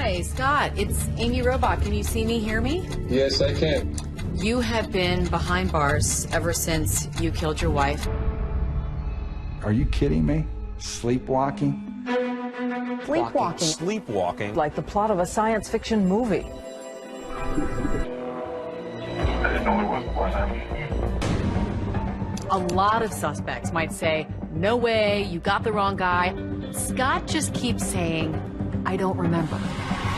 Hi, Scott. It's Amy Robach. Can you see me, hear me? Yes, I can. You have been behind bars ever since you killed your wife. Are you kidding me? Sleepwalking? Sleepwalking. Sleepwalking. Like the plot of a science fiction movie. I didn't know it was before then. A lot of suspects might say, no way, you got the wrong guy. Scott just keeps saying, I don't remember.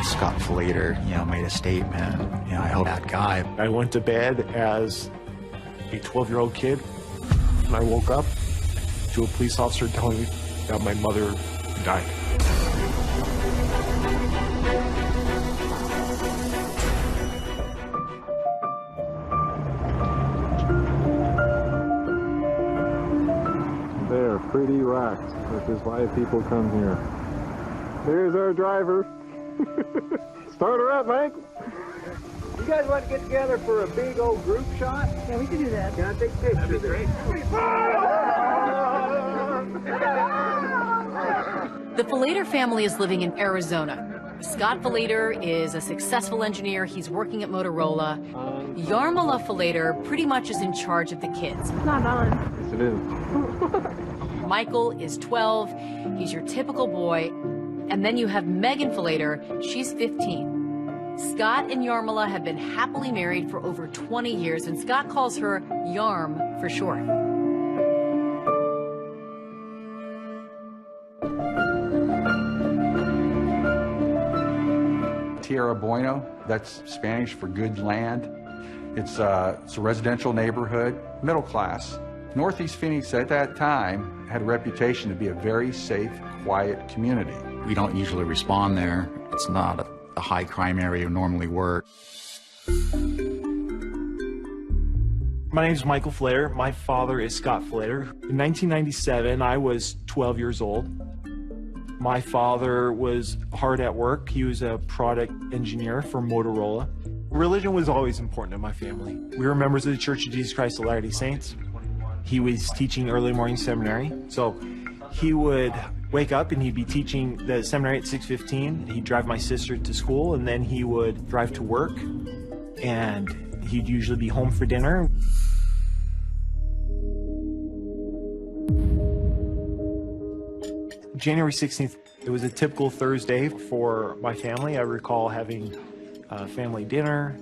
Scott Flater, made a statement. I hope that guy. I went to bed as a 12-year-old kid, and I woke up to a police officer telling me that my mother died. They're pretty rocked, which is why people come here. Here's our driver. Start her up, Mike. You guys want to get together for a big old group shot? Yeah, we can do that. Can I take pictures? That'd be great. The Falater family is living in Arizona. Scott Falater is a successful engineer. He's working at Motorola. Yarmila Falater pretty much is in charge of the kids. It's not on. Yes, it is. Michael is 12. He's your typical boy. And then you have Megan Falater. She's 15. Scott and Yarmila have been happily married for over 20 years, and Scott calls her Yarm for short. Tierra Bueno, that's Spanish for good land. It's a residential neighborhood, middle class. Northeast Phoenix at that time had a reputation to be a very safe, quiet community. We don't usually respond there. It's not a high crime area we normally work. My name is Michael Flater. My father is Scott Flater. In 1997, I was 12 years old. My father was hard at work. He was a product engineer for Motorola. Religion was always important in my family. We were members of the Church of Jesus Christ of Latter-day Saints. He was teaching early morning seminary, so he would wake up and he'd be teaching the seminary at 6:15. He'd drive my sister to school, and then he would drive to work, and he'd usually be home for dinner. January 16th, it was a typical Thursday for my family. I recall having family dinner.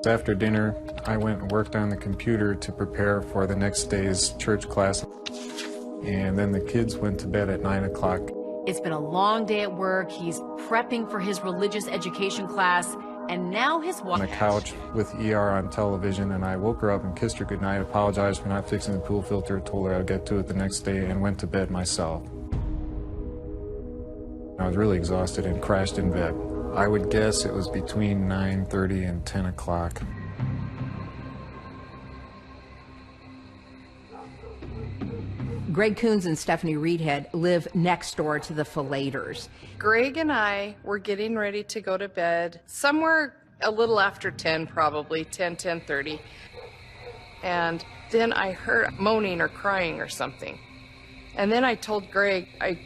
After dinner, I went and worked on the computer to prepare for the next day's church class. And then the kids went to bed at 9 o'clock. It's been a long day at work. He's prepping for his religious education class, and now his wife... On the couch with ER on television, and I woke her up and kissed her goodnight, apologized for not fixing the pool filter, told her I'd get to it the next day, and went to bed myself. I was really exhausted and crashed in bed. I would guess it was between 9:30 and 10 o'clock. Greg Coons and Stephanie Reedhead live next door to the Falaters. Greg and I were getting ready to go to bed somewhere a little after 10, probably 10:30. And then I heard moaning or crying or something. And then I told Greg, I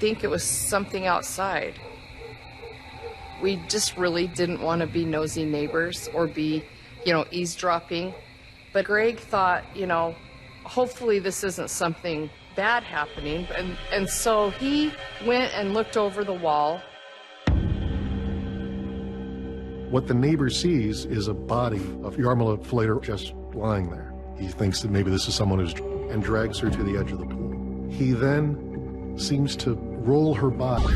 think it was something outside. We just really didn't want to be nosy neighbors or be, eavesdropping. But Greg thought, hopefully this isn't something bad happening. And so he went and looked over the wall. What the neighbor sees is a body of Yarmila Flater just lying there. He thinks that maybe this is someone who's and drags her to the edge of the pool. He then seems to roll her body.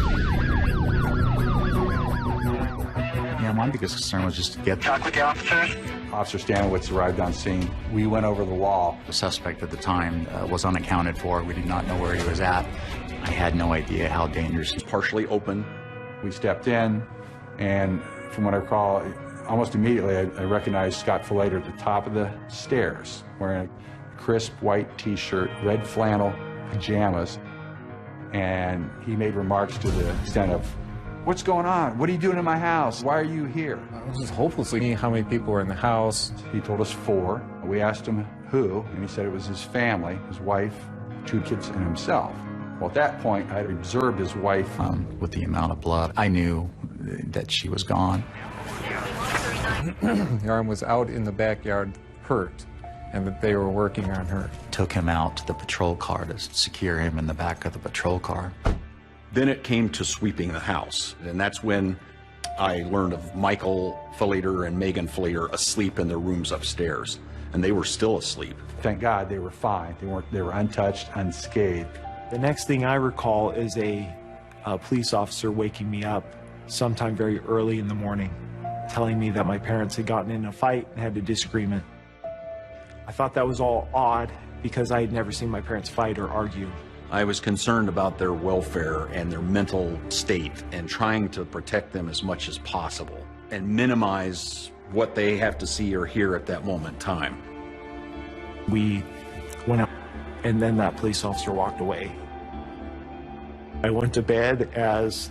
Yeah, my biggest concern was just to get... Talk with the officer. Officer Stanowitz arrived on scene. We went over the wall. The suspect at the time was unaccounted for. We did not know where he was at. I had no idea how dangerous. He was partially open. We stepped in, and from what I recall, almost immediately I recognized Scott Falater at the top of the stairs, wearing a crisp white T-shirt, red flannel pajamas, and he made remarks to the extent of, "What's going on? What are you doing in my house? Why are you here?" I was just hopelessly how many people were in the house. He told us 4. We asked him who, and he said it was his family, his wife, 2 kids, and himself. Well, at that point, I had observed his wife. With the amount of blood, I knew that she was gone. Yarm was out in the backyard hurt, and that they were working on her. Took him out to the patrol car to secure him in the back of the patrol car. Then it came to sweeping the house, and that's when I learned of Michael Flater and Megan Flater asleep in their rooms upstairs, and they were still asleep. Thank God they were fine. They were untouched, unscathed. The next thing I recall is a police officer waking me up sometime very early in the morning, telling me that my parents had gotten in a fight and had a disagreement. I thought that was all odd because I had never seen my parents fight or argue. I was concerned about their welfare and their mental state and trying to protect them as much as possible and minimize what they have to see or hear at that moment in time. We went out, and then that police officer walked away. I went to bed as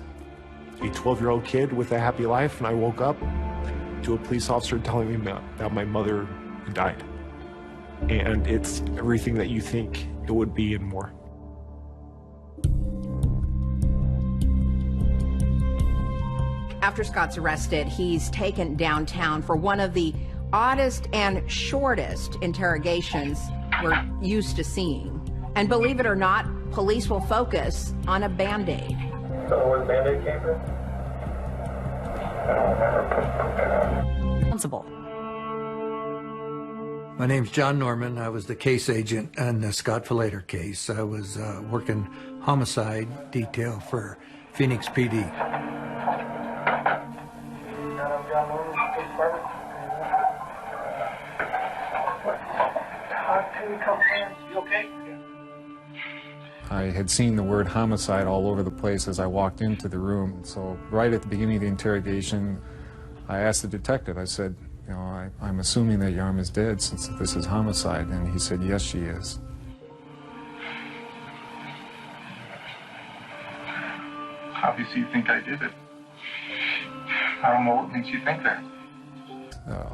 a 12-year-old kid with a happy life, and I woke up to a police officer telling me that my mother had died. And it's everything that you think it would be and more. After Scott's arrested, he's taken downtown for one of the oddest and shortest interrogations we're used to seeing. And believe it or not, police will focus on a Band-Aid. So where the Band-Aid came from? I don't remember. Responsible. My name's John Norman. I was the case agent on the Scott Flater case. I was working homicide detail for Phoenix PD. You okay? I had seen the word homicide all over the place as I walked into the room. So right at the beginning of the interrogation, I asked the detective, I said, you know, I'm assuming that Yarm is dead since this is homicide. And he said, yes, she is. Obviously you think I did it. I don't know what makes you think that.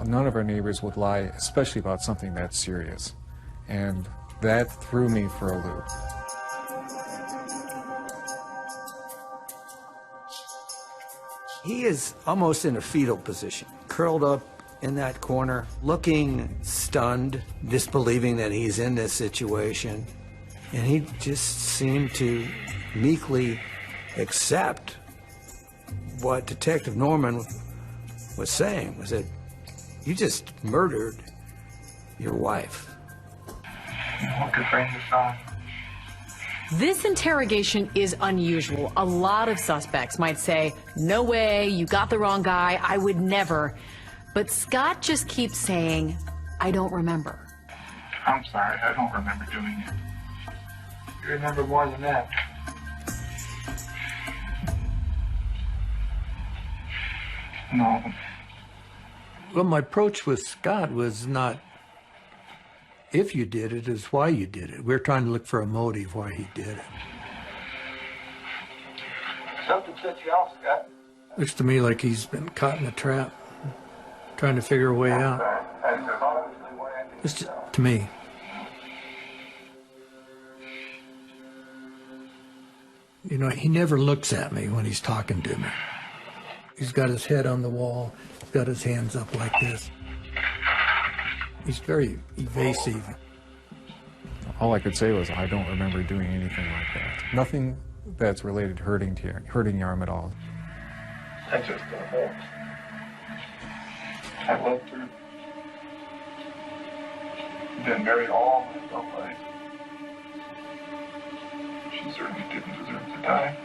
None of our neighbors would lie, especially about something that serious. And that threw me for a loop. He is almost in a fetal position, curled up in that corner, looking stunned, disbelieving that he's in this situation. And he just seemed to meekly accept what Detective Norman was saying, was that you just murdered your wife. What could bring this on? This interrogation is unusual. A lot of suspects might say, no way, you got the wrong guy, I would never. But Scott just keeps saying, I don't remember. I'm sorry, I don't remember doing it. You remember more than that. No. Well, my approach with Scott was not if you did it, it's why you did it. We're trying to look for a motive why he did it. Something set you off, Scott. Looks to me like he's been caught in a trap, trying to figure a way out. It's just, to me. You know, he never looks at me when he's talking to me. He's got his head on the wall, he's got his hands up like this. He's very evasive. All I could say was, I don't remember doing anything like that. Nothing that's related to hurting Yarm at all. I just don't know. I loved her. Been married all my adult life. She certainly didn't deserve to die.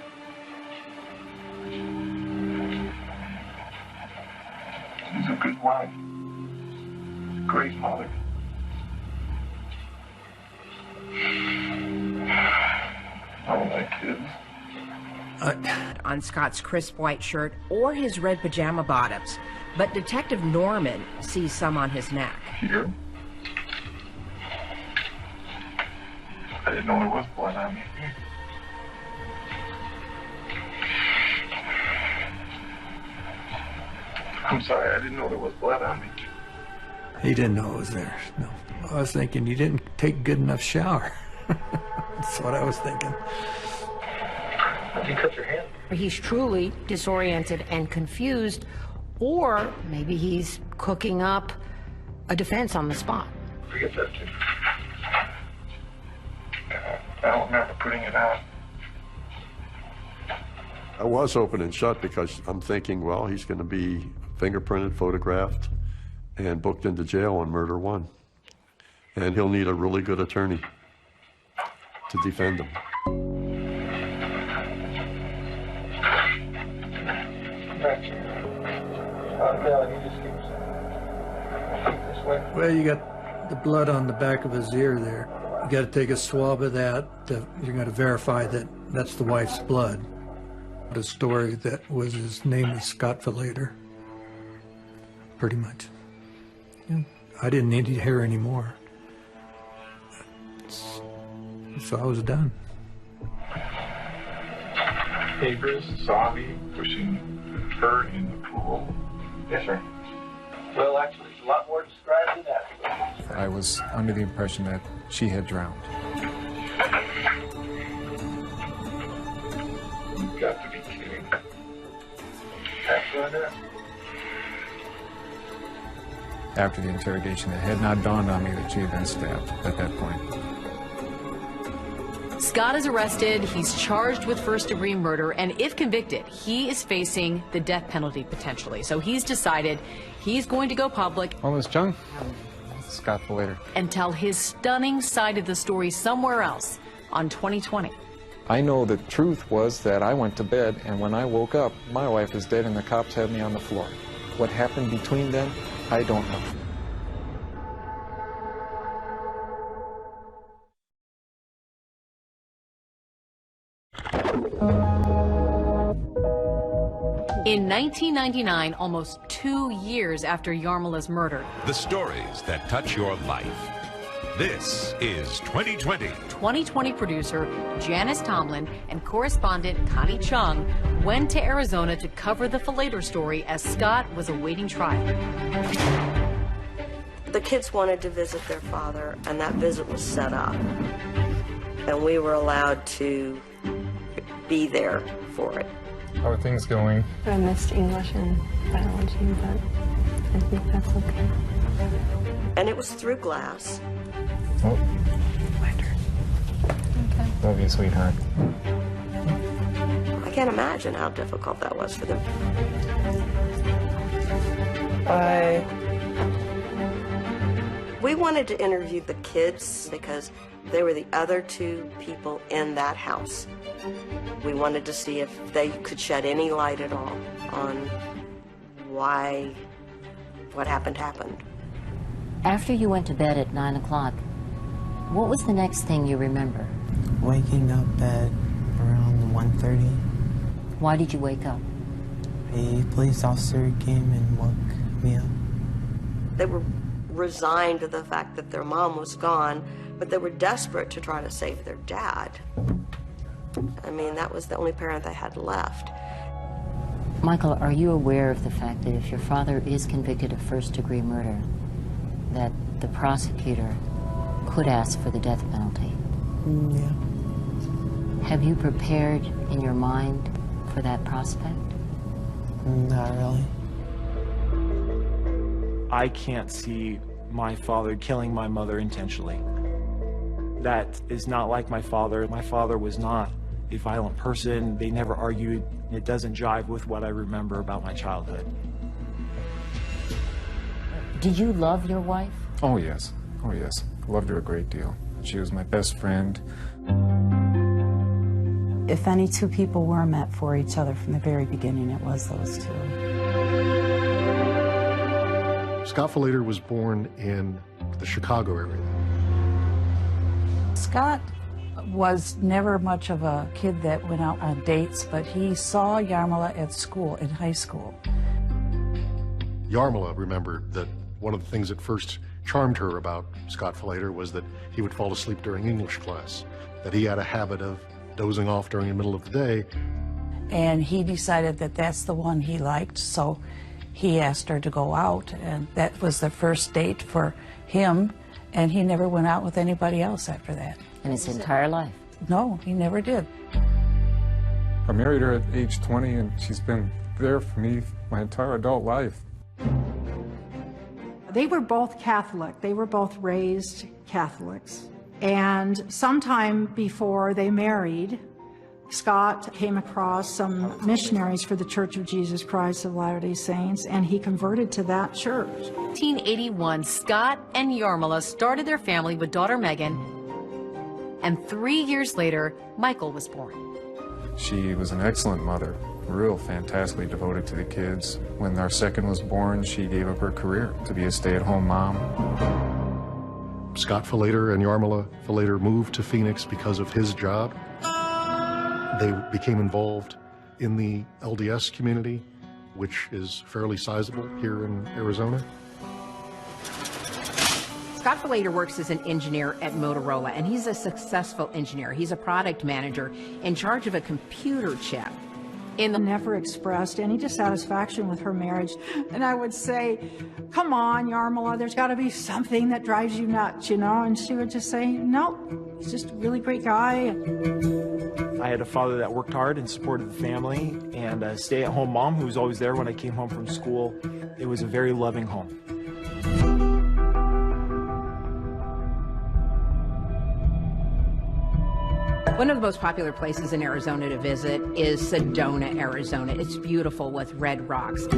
She's a good wife. Great mother. I don't like kids. On Scott's crisp white shirt or his red pajama bottoms, but Detective Norman sees some on his neck. Here? I didn't know there was blood on me. I'm sorry, I didn't know there was blood on me. He didn't know it was there, no. I was thinking you didn't take a good enough shower. That's what I was thinking. Did you cut your hand? He's truly disoriented and confused, or maybe he's cooking up a defense on the spot. Forget that, too. I don't remember putting it out. I was open and shut because I'm thinking, well, he's going to be fingerprinted, photographed, and booked into jail on murder one. And he'll need a really good attorney to defend him. Well, you got the blood on the back of his ear there. You got to take a swab of that. You're going to verify that that's the wife's blood. The story that was his name was Scott Falater. Pretty much. Yeah. I didn't need to hear any more. So I was done. Neighbors saw me pushing her in the pool. Yes, sir. Well, actually, it's a lot more described than that. I was under the impression that she had drowned. You've got to be kidding. Actually, After the interrogation, it had not dawned on me that she had been stabbed at that point. Scott is arrested, he's charged with first-degree murder, and if convicted, he is facing the death penalty potentially. So he's decided he's going to go public. Well, Miss Chung, Scott Falater. And tell his stunning side of the story somewhere else on 2020. I know the truth was that I went to bed, and when I woke up, my wife is dead and the cops had me on the floor. What happened between then, I don't know. In 1999, almost 2 years after Yarmala's murder, the stories that touch your life. This is 2020. 2020 producer Janice Tomlin and correspondent Connie Chung went to Arizona to cover the Falater story as Scott was awaiting trial. The kids wanted to visit their father, and that visit was set up. And we were allowed to be there for it. How are things going? I missed English and biology, but I think that's okay. And it was through glass. Oh. My turn. Okay. Love you, sweetheart. I can't imagine how difficult that was for them. We wanted to interview the kids because they were the other two people in that house. We wanted to see if they could shed any light at all on why what happened. After you went to bed at 9 o'clock, what was the next thing you remember? Waking up at around 1:30. Why did you wake up? A police officer came and woke me up. They were resigned to the fact that their mom was gone, but they were desperate to try to save their dad. I mean, that was the only parent they had left. Michael, are you aware of the fact that if your father is convicted of first-degree murder, that the prosecutor could ask for the death penalty? Yeah. Have you prepared in your mind for that prospect? Not really. I can't see my father killing my mother intentionally. That is not like my father. My father was not a violent person. They never argued. It doesn't jive with what I remember about my childhood. Did you love your wife? Oh, yes. Oh, yes. Loved her a great deal. She was my best friend. If any two people were meant for each other from the very beginning, it was those two. Scott Falater was born in the Chicago area. Scott was never much of a kid that went out on dates, but he saw Yarmala at school, in high school. Yarmala remembered that one of the things that first charmed her about Scott Falater was that he would fall asleep during English class, that he had a habit of dozing off during the middle of the day. And he decided that that's the one he liked, so he asked her to go out, and that was the first date for him, and he never went out with anybody else after that. In his entire life? No, he never did. I married her at age 20, and she's been there for me my entire adult life. They were both Catholic. They were both raised Catholics. And sometime before they married, Scott came across some missionaries for the Church of Jesus Christ of Latter-day Saints, and he converted to that church. 1881, Scott and Yarmila started their family with daughter Megan, and 3 years later, Michael was born. She was an excellent mother, real fantastically devoted to the kids. When our second was born, she gave up her career to be a stay-at-home mom. Scott Falater and Yarmila Falater moved to Phoenix because of his job. They became involved in the LDS community, which is fairly sizable here in Arizona. Scott Falater works as an engineer at Motorola, and he's a successful engineer. He's a product manager in charge of a computer chip. Never expressed any dissatisfaction with her marriage. And I would say, come on, Yarmila, there's got to be something that drives you nuts, you know? And she would just say, no, he's just a really great guy. I had a father that worked hard and supported the family, and a stay-at-home mom who was always there when I came home from school. It was a very loving home. One of the most popular places in Arizona to visit is Sedona, Arizona. It's beautiful with red rocks. The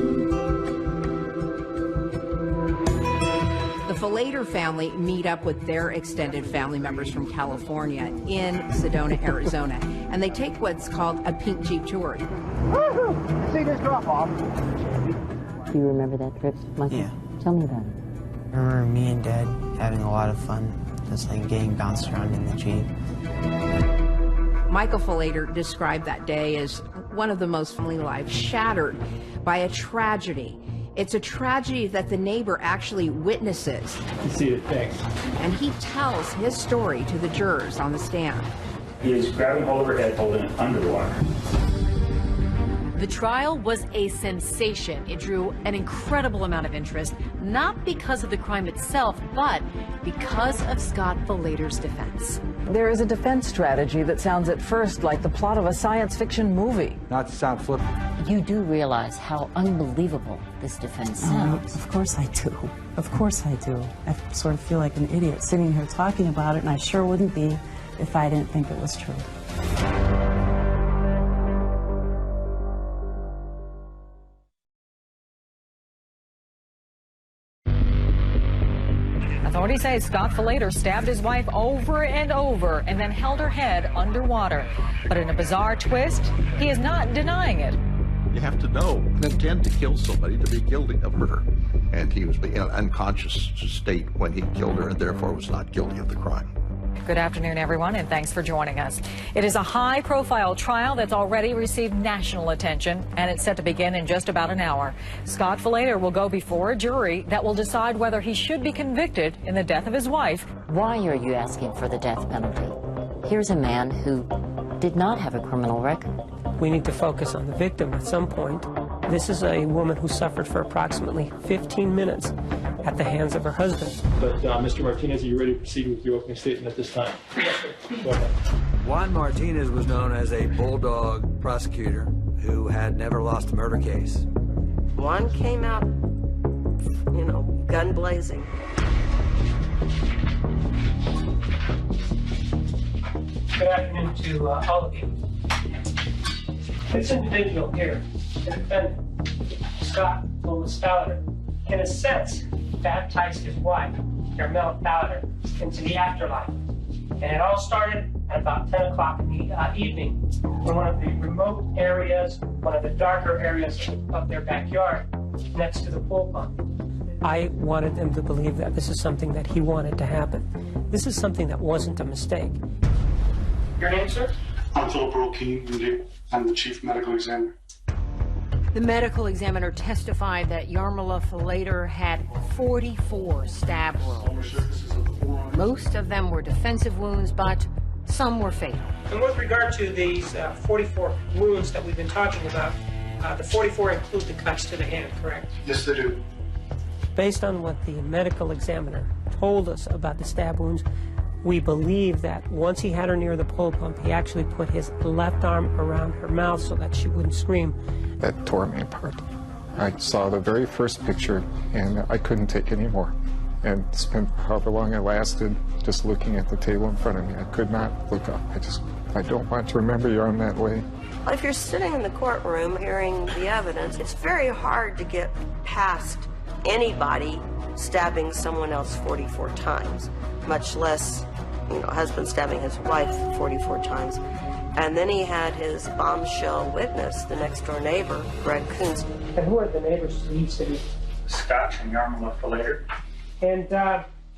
Falater family meet up with their extended family members from California in Sedona, Arizona, and they take what's called a pink Jeep tour. Woohoo! See this drop off. Do you remember that trip, Michael? Yeah. Tell me about it. I remember me and Dad having a lot of fun, just like getting bounced around in the Jeep. Michael Falater described that day as one of the most family lives shattered by a tragedy. It's a tragedy that the neighbor actually witnesses. You see it, thanks. And he tells his story to the jurors on the stand. He is grabbing hold of her head, holding it underwater. The trial was a sensation. It drew an incredible amount of interest, not because of the crime itself, but because of Scott Falater's defense. There is a defense strategy that sounds at first like the plot of a science fiction movie. Not to sound flippant. You do realize how unbelievable this defense sounds. Of course I do. Of course I do. I sort of feel like an idiot sitting here talking about it, and I sure wouldn't be if I didn't think it was true. Authorities say Scott Falater stabbed his wife over and over and then held her head underwater. But in a bizarre twist, he is not denying it. You have to know and intend to kill somebody to be guilty of murder. And he was in an unconscious state when he killed her and therefore was not guilty of the crime. Good afternoon, everyone, and thanks for joining us. It is a high-profile trial that's already received national attention, and it's set to begin in just about an hour. Scott Falater will go before a jury that will decide whether he should be convicted in the death of his wife. Why are you asking for the death penalty? Here's a man who did not have a criminal record. We need to focus on the victim at some point. This is a woman who suffered for approximately 15 minutes at the hands of her husband. But Mr. Martinez, are you ready to proceed with your opening statement at this time? Yes, sir. Go ahead. Juan Martinez was known as a bulldog prosecutor who had never lost a murder case. Juan came out, you know, gun blazing. Good afternoon to all of you. This individual here, the defendant, Scott Falater, in a sense, baptized his wife, Yarmila Falater, into the afterlife. And it all started at about 10 o'clock in the evening in one of the remote areas, one of the darker areas of their backyard next to the pool pump. I wanted them to believe that this is something that he wanted to happen. This is something that wasn't a mistake. Your name, sir? I'm Philip Roquin. I'm the chief medical examiner. The medical examiner testified that Yarmila Falater had 44 stab wounds. Most of them were defensive wounds, but some were fatal. And with regard to these 44 wounds that we've been talking about, the 44 include the cuts to the hand, correct? Yes, they do. Based on what the medical examiner told us about the stab wounds, We believe that once he had her near the pole pump, he actually put his left arm around her mouth so that she wouldn't scream. That tore me apart. I saw the very first picture and I couldn't take any more, and spent however long it lasted just looking at the table in front of me. I could not look up. I don't want to remember your arm that way. If you're sitting in the courtroom hearing the evidence, it's very hard to get past anybody stabbing someone else 44 times, much less, husband stabbing his wife 44 times. And then he had his bombshell witness, the next door neighbor, Greg Coons. And who are the neighbors to each city? Scott and Yarmala Falater. And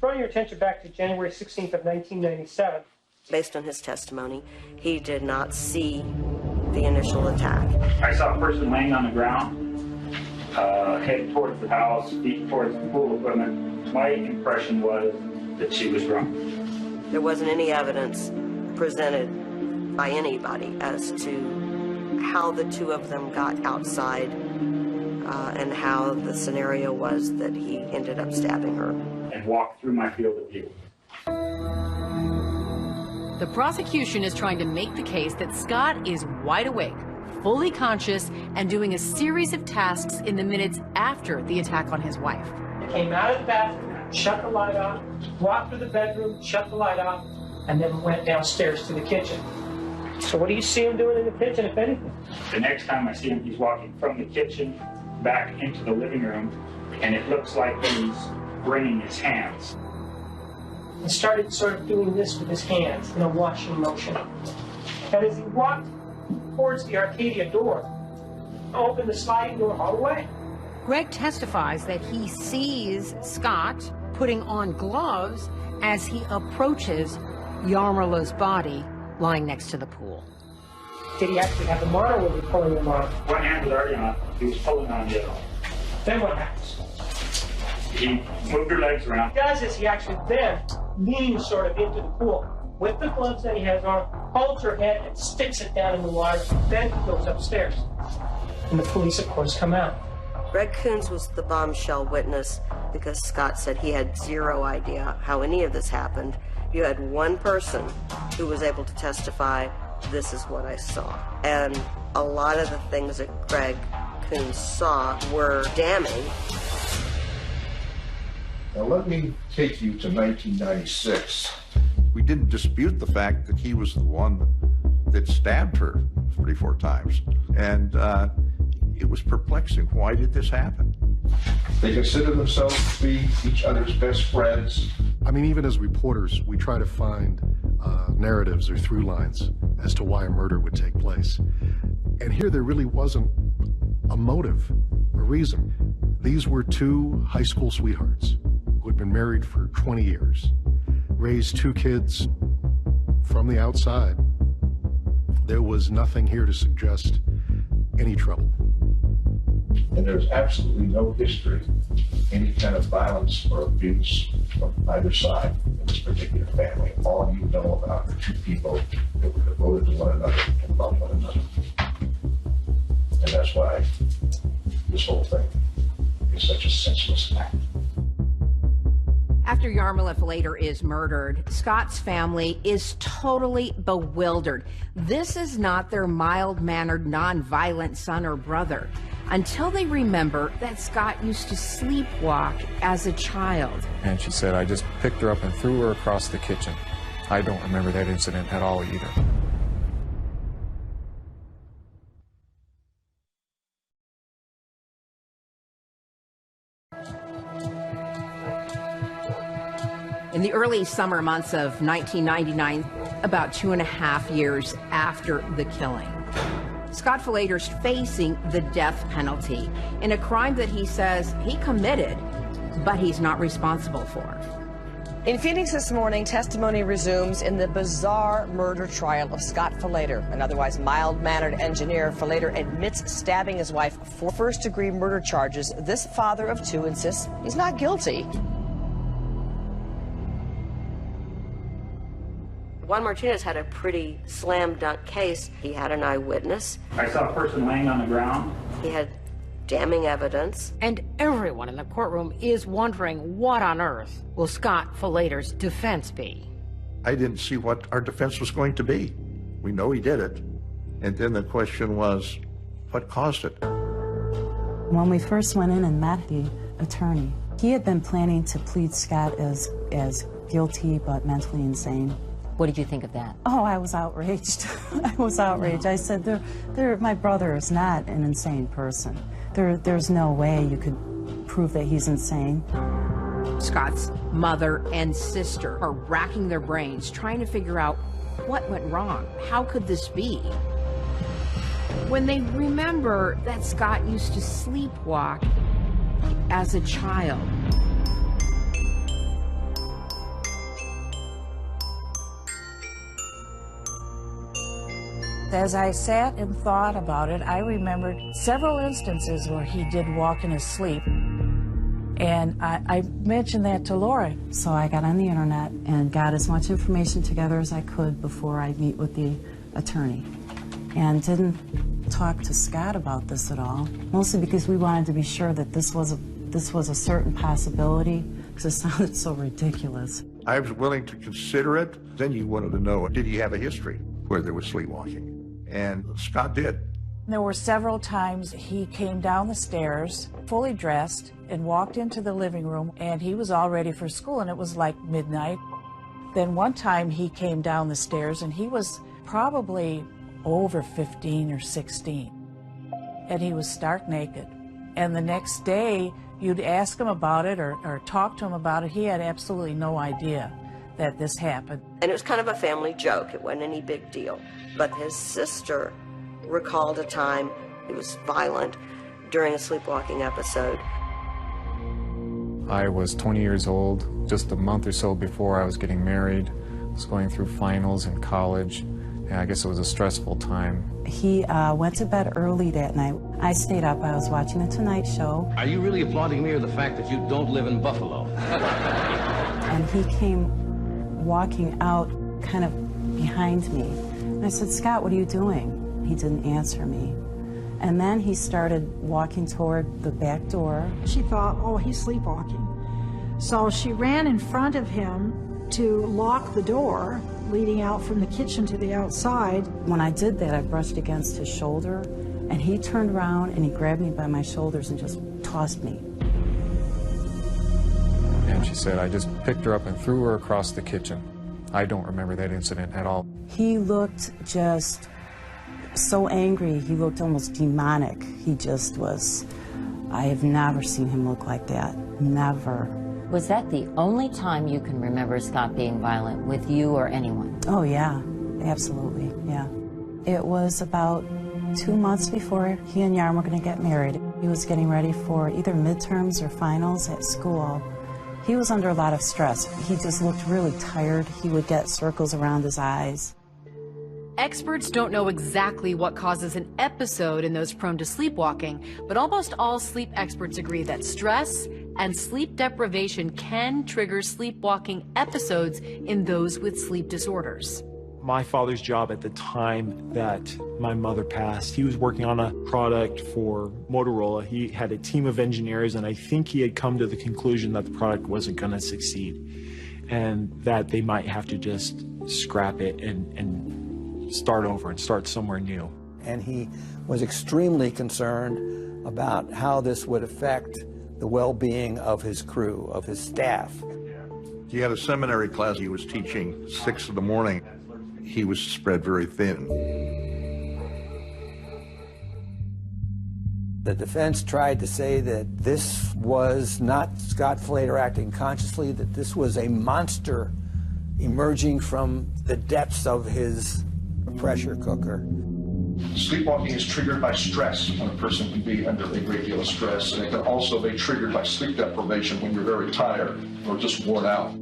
drawing your attention back to January 16th of 1997. Based on his testimony, he did not see the initial attack. I saw a person laying on the ground, head towards the house, feet towards the pool equipment. My impression was that she was drunk. There wasn't any evidence presented by anybody as to how the two of them got outside and how the scenario was that he ended up stabbing her. And walked through my field of view. The prosecution is trying to make the case that Scott is wide awake, fully conscious, and doing a series of tasks in the minutes after the attack on his wife. He came out of the bathroom, shut the light off, walked through the bedroom, shut the light off, and then went downstairs to the kitchen. So what do you see him doing in the kitchen, if anything? The next time I see him, he's walking from the kitchen back into the living room, and it looks like he's wringing his hands. He started sort of doing this with his hands in a washing motion. And as he walked towards the Arcadia door, opened the sliding door all the way. Greg testifies that he sees Scott putting on gloves as he approaches Yarmala's body lying next to the pool. Did he actually have them on, or was he pulling them on? One hand was already on, he was pulling on the other. Then what happens? He moved her legs around. What he does is he actually then leans sort of into the pool with the gloves that he has on, holds her head and sticks it down in the water, then he goes upstairs. And the police, of course, come out. Greg Coons was the bombshell witness because Scott said he had zero idea how any of this happened. You had one person who was able to testify, this is what I saw. And a lot of the things that Greg Coons saw were damning. Now let me take you to 1996. We didn't dispute the fact that he was the one that stabbed her 44 times. And it was perplexing. Why did this happen? They consider themselves to be each other's best friends. I mean, even as reporters, we try to find narratives or through lines as to why a murder would take place. And here there really wasn't a motive, a reason. These were two high school sweethearts who had been married for 20 years, raised two kids from the outside. There was nothing here to suggest any trouble. And there's absolutely no history, any kind of violence or abuse from either side in this particular family. All you know about are two people that were devoted to one another and loved one another. And that's why this whole thing is such a senseless act. After Yarmala Falater is murdered, Scott's family is totally bewildered. This is not their mild-mannered, non-violent son or brother, until they remember that Scott used to sleepwalk as a child. And she said, I just picked her up and threw her across the kitchen. I don't remember that incident at all either. In the early summer months of 1999, about 2.5 years after the killing, Scott Falater's facing the death penalty in a crime that he says he committed, but he's not responsible for. In Phoenix this morning, testimony resumes in the bizarre murder trial of Scott Falater, an otherwise mild-mannered engineer. Falater admits stabbing his wife for first-degree murder charges. This father of two insists he's not guilty. Juan Martinez had a pretty slam-dunk case. He had an eyewitness. I saw a person laying on the ground. He had damning evidence. And everyone in the courtroom is wondering what on earth will Scott Falater's defense be. I didn't see what our defense was going to be. We know he did it. And then the question was, what caused it? When we first went in and met the attorney, he had been planning to plead Scott as guilty but mentally insane. What did you think of that? Oh, I was outraged. I was outraged. I said, my brother is not an insane person. There's no way you could prove that he's insane. Scott's mother and sister are racking their brains trying to figure out what went wrong. How could this be? When they remember that Scott used to sleepwalk as a child. As I sat and thought about it, I remembered several instances where he did walk in his sleep. And I mentioned that to Laura. So I got on the internet and got as much information together as I could before I meet with the attorney. And didn't talk to Scott about this at all, mostly because we wanted to be sure that this was a certain possibility, because it sounded so ridiculous. I was willing to consider it. Then you wanted to know, did he have a history where there was sleepwalking? And Scott did. There were several times he came down the stairs, fully dressed, and walked into the living room, and he was all ready for school, and it was like midnight. Then one time he came down the stairs, and he was probably over 15 or 16, and he was stark naked. And the next day, you'd ask him about it or talk to him about it, he had absolutely no idea that this happened. And it was kind of a family joke. It wasn't any big deal. But his sister recalled a time he was violent during a sleepwalking episode. I was 20 years old, just a month or so before I was getting married. I was going through finals in college. I guess it was a stressful time. He went to bed early that night. I stayed up. I was watching The Tonight Show. Are you really applauding me or the fact that you don't live in Buffalo? And he came walking out kind of behind me. And I said, Scott, what are you doing? He didn't answer me. And then he started walking toward the back door. She thought, oh, he's sleepwalking. So she ran in front of him to lock the door leading out from the kitchen to the outside. When I did that, I brushed against his shoulder, and he turned around and he grabbed me by my shoulders and just tossed me. And she said, I just picked her up and threw her across the kitchen. I don't remember that incident at all. He looked just so angry. He looked almost demonic. He just was, I have never seen him look like that. Never. Was that the only time you can remember Scott being violent with you or anyone? Oh, yeah, absolutely, yeah. It was about 2 months before he and Yarm were going to get married. He was getting ready for either midterms or finals at school. He was under a lot of stress. He just looked really tired. He would get circles around his eyes. Experts don't know exactly what causes an episode in those prone to sleepwalking, but almost all sleep experts agree that stress and sleep deprivation can trigger sleepwalking episodes in those with sleep disorders. My father's job at the time that my mother passed, he was working on a product for Motorola. He had a team of engineers, and I think he had come to the conclusion that the product wasn't going to succeed and that they might have to just scrap it and start over and start somewhere new. And he was extremely concerned about how this would affect the well-being of his crew, of his staff. He had a seminary class he was teaching 6 in the morning. He was spread very thin. The defense tried to say that this was not Scott Flater acting consciously, that this was a monster emerging from the depths of his pressure cooker. Sleepwalking is triggered by stress when a person can be under a great deal of stress, and it can also be triggered by sleep deprivation when you're very tired or just worn out.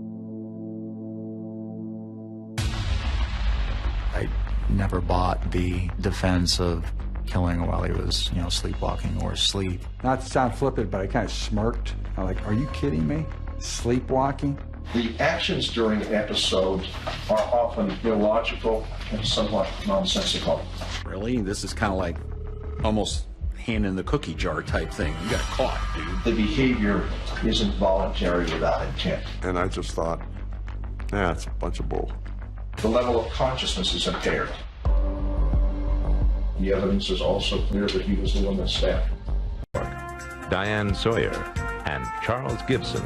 I never bought the defense of killing while he was, sleepwalking or asleep. Not to sound flippant, but I kind of smirked. I'm like, are you kidding me? Sleepwalking? The actions during an episode are often illogical and somewhat nonsensical. Really? This is kind of like almost hand in the cookie jar type thing. You got caught, dude. The behavior isn't voluntary without intent. And I just thought, it's a bunch of bull. The level of consciousness is impaired. The evidence is also clear that he was the one that stabbed him. Diane Sawyer and Charles Gibson.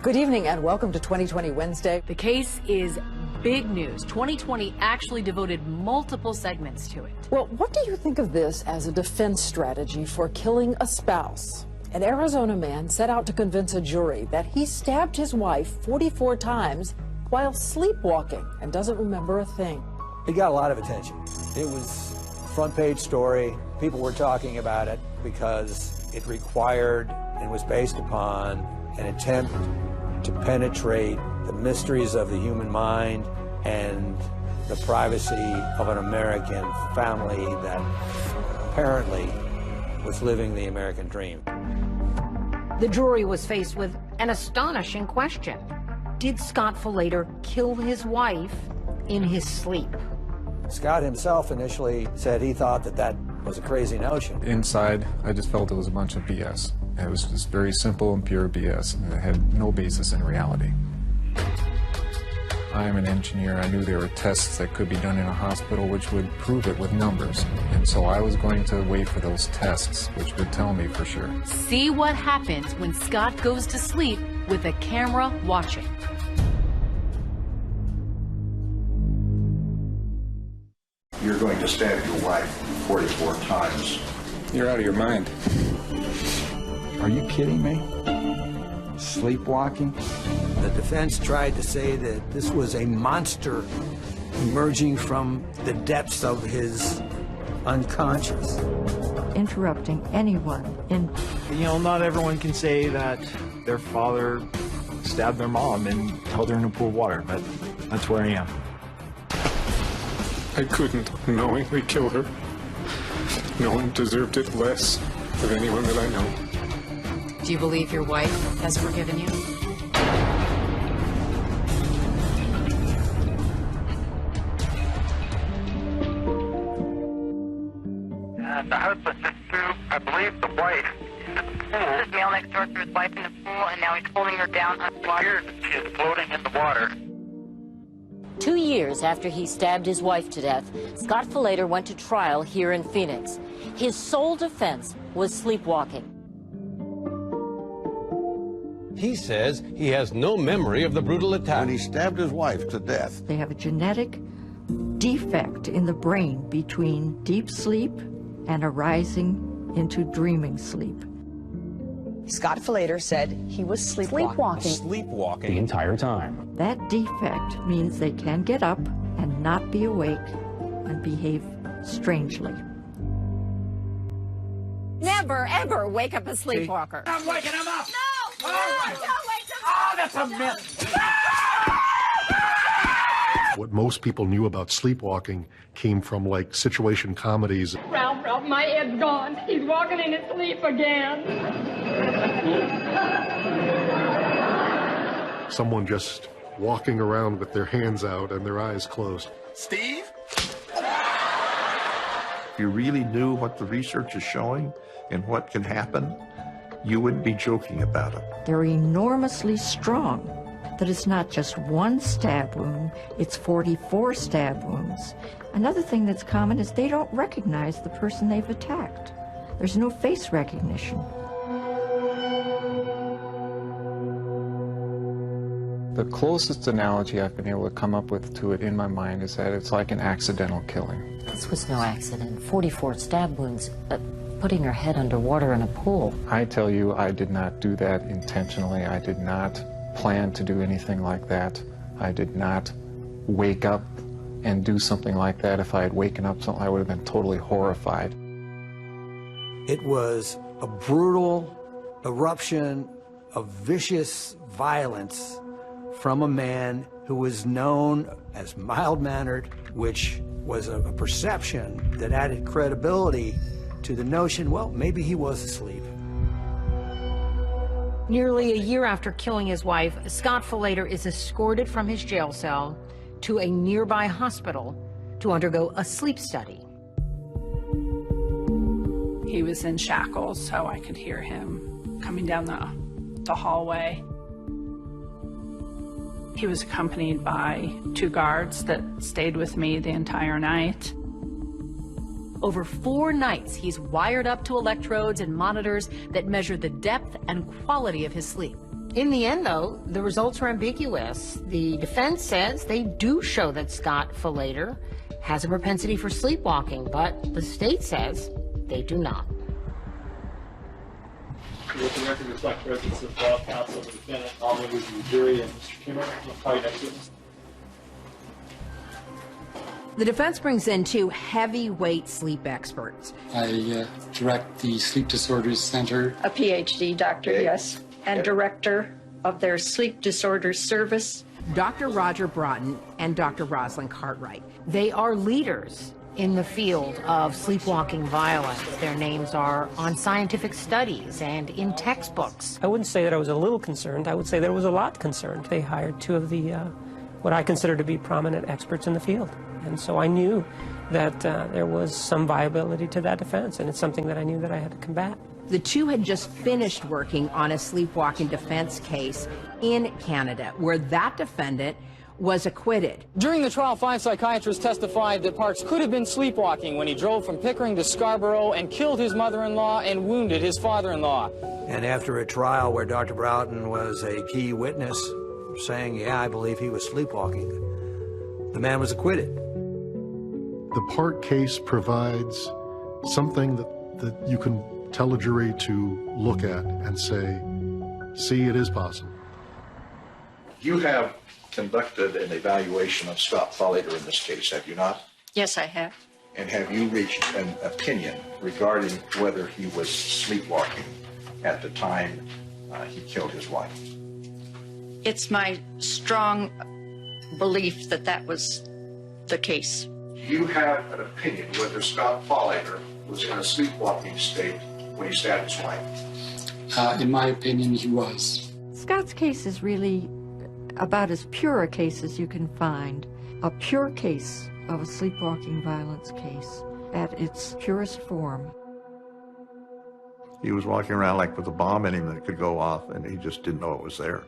Good evening and welcome to 2020 Wednesday. The case is big news. 2020 actually devoted multiple segments to it. Well, what do you think of this as a defense strategy for killing a spouse? An Arizona man set out to convince a jury that he stabbed his wife 44 times while sleepwalking and doesn't remember a thing. It got a lot of attention. It was a front page story. People were talking about it because it required and was based upon an attempt to penetrate the mysteries of the human mind and the privacy of an American family that apparently was living the American dream. The jury was faced with an astonishing question. Did Scott Falater kill his wife in his sleep? Scott himself initially said he thought that that was a crazy notion. Inside, I just felt it was a bunch of BS. It was just very simple and pure BS, and it had no basis in reality. I am an engineer. I knew there were tests that could be done in a hospital which would prove it with numbers. And so I was going to wait for those tests, which would tell me for sure. See what happens when Scott goes to sleep with a camera watching. You're going to stab your wife 44 times. You're out of your mind. Are you kidding me? Sleepwalking? The defense tried to say that this was a monster emerging from the depths of his unconscious. Interrupting anyone in... You know, not everyone can say that their father stabbed their mom and held her in a pool of water, but that's where I am. I couldn't knowingly kill her. No one deserved it less than anyone that I know. Do you believe your wife has forgiven you? The husband just threw, I believe, the wife in the pool. This male next door threw his wife in the pool, and now he's pulling her down underwater. She is floating in the water. 2 years after he stabbed his wife to death, Scott Falater went to trial here in Phoenix. His sole defense was sleepwalking. He says he has no memory of the brutal attack. When he stabbed his wife to death. They have a genetic defect in the brain between deep sleep and arising into dreaming sleep. Scott Falater said he was sleepwalking. Sleepwalking the entire time. That defect means they can get up and not be awake and behave strangely. Never, ever wake up a sleepwalker. I'm waking him up! No! Don't wake him up! Oh, that's a myth! What most people knew about sleepwalking came from like situation comedies. Ralph, my head's gone. He's walking in his sleep again. Someone just walking around with their hands out and their eyes closed. Steve? If you really knew what the research is showing and what can happen, you wouldn't be joking about it. They're enormously strong. That it's not just one stab wound, it's 44 stab wounds. Another thing that's common is they don't recognize the person they've attacked. There's no face recognition. The closest analogy I've been able to come up with to it in my mind is that it's like an accidental killing. This was no accident. 44 stab wounds, putting her head underwater in a pool. I tell you, I did not do that intentionally. I did not plan to do anything like that. I did not wake up and do something like that. If I had waken up, I would have been totally horrified. It was a brutal eruption of vicious violence from a man who was known as mild-mannered, which was a perception that added credibility to the notion, well, maybe he was asleep. Nearly a year after killing his wife, Scott Falater is escorted from his jail cell to a nearby hospital to undergo a sleep study. He was in shackles, so I could hear him coming down the hallway. He was accompanied by 2 guards that stayed with me the entire night. Over 4 nights, he's wired up to electrodes and monitors that measure the depth and quality of his sleep. In the end, though, the results are ambiguous. The defense says they do show that Scott Falater has a propensity for sleepwalking, but the state says they do not. Let the record reflect presence of counsel of the defendant, all members of the jury, and Mr. Kimmer. I'll call you next witness. The defense brings in 2 heavyweight sleep experts. I direct the Sleep Disorders Center. A PhD doctor, yes, and director of their sleep disorders service. Dr. Roger Broughton and Dr. Rosalind Cartwright. They are leaders in the field of sleepwalking violence. Their names are on scientific studies and in textbooks. I wouldn't say that I was a little concerned. I would say that I was a lot concerned. They hired 2 of the, what I consider to be prominent experts in the field. And so I knew that there was some viability to that defense, and it's something that I knew that I had to combat. The 2 had just finished working on a sleepwalking defense case in Canada, where that defendant was acquitted. During the trial, 5 psychiatrists testified that Parks could have been sleepwalking when he drove from Pickering to Scarborough and killed his mother-in-law and wounded his father-in-law. And after a trial where Dr. Broughton was a key witness saying, yeah, I believe he was sleepwalking, the man was acquitted. The Park case provides something that you can tell a jury to look at and say, see, it is possible. You have conducted an evaluation of Scott Falater in this case, have you not? Yes, I have. And have you reached an opinion regarding whether he was sleepwalking at the time he killed his wife? It's my strong belief that that was the case. You have an opinion whether Scott Falater was in a sleepwalking state when he stabbed his wife? In my opinion, he was. Scott's case is really about as pure a case as you can find. A pure case of a sleepwalking violence case at its purest form. He was walking around like with a bomb in him that could go off, and he just didn't know it was there.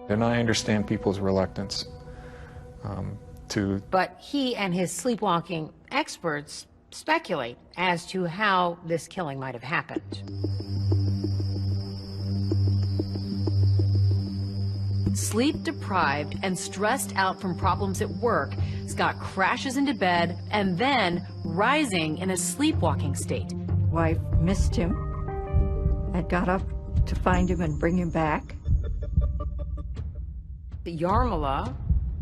And I understand people's reluctance to... But he and his sleepwalking experts speculate as to how this killing might have happened. Sleep deprived and stressed out from problems at work, Scott crashes into bed and then rising in a sleepwalking state. Wife missed him and got up to find him and bring him back. Yarmila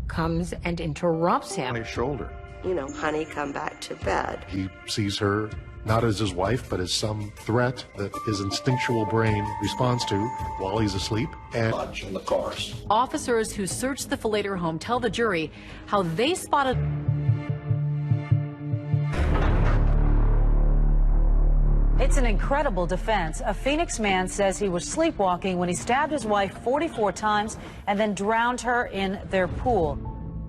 comes and interrupts him. On his shoulder. You know, honey, come back to bed. He sees her not as his wife, but as some threat that his instinctual brain responds to while he's asleep. And in the cars. Officers who searched the Falater home tell the jury how they spotted... It's an incredible defense. A Phoenix man says he was sleepwalking when he stabbed his wife 44 times and then drowned her in their pool.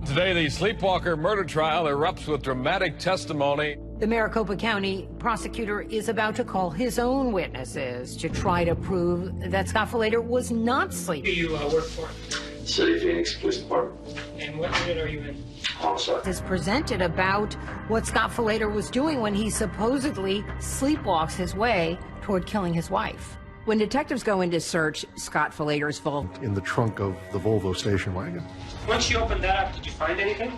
Today, the sleepwalker murder trial erupts with dramatic testimony. The Maricopa County prosecutor is about to call his own witnesses to try to prove that Scott Falater was not sleeping. Who do you work for? City Phoenix Police Department. And what unit are you in? Homicide. Is presented about what Scott Falater was doing when he supposedly sleepwalks his way toward killing his wife. When detectives go in to search Scott Falater's vault in the trunk of the Volvo station wagon. Once you opened that up, did you find anything?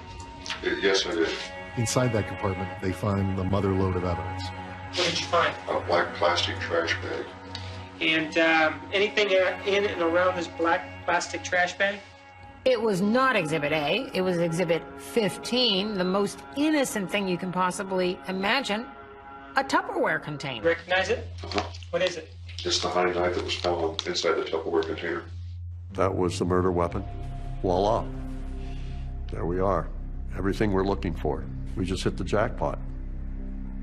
Yes, I did. Inside that compartment, they find the mother lode of evidence. What did you find? A black plastic trash bag. And anything in and around this black plastic trash bag? It was not Exhibit A. It was Exhibit 15, the most innocent thing you can possibly imagine. A Tupperware container. Recognize it? Uh-huh. What is it? It's the hunting knife that was found inside the Tupperware container. That was the murder weapon. Voila. There we are. Everything we're looking for. We just hit the jackpot.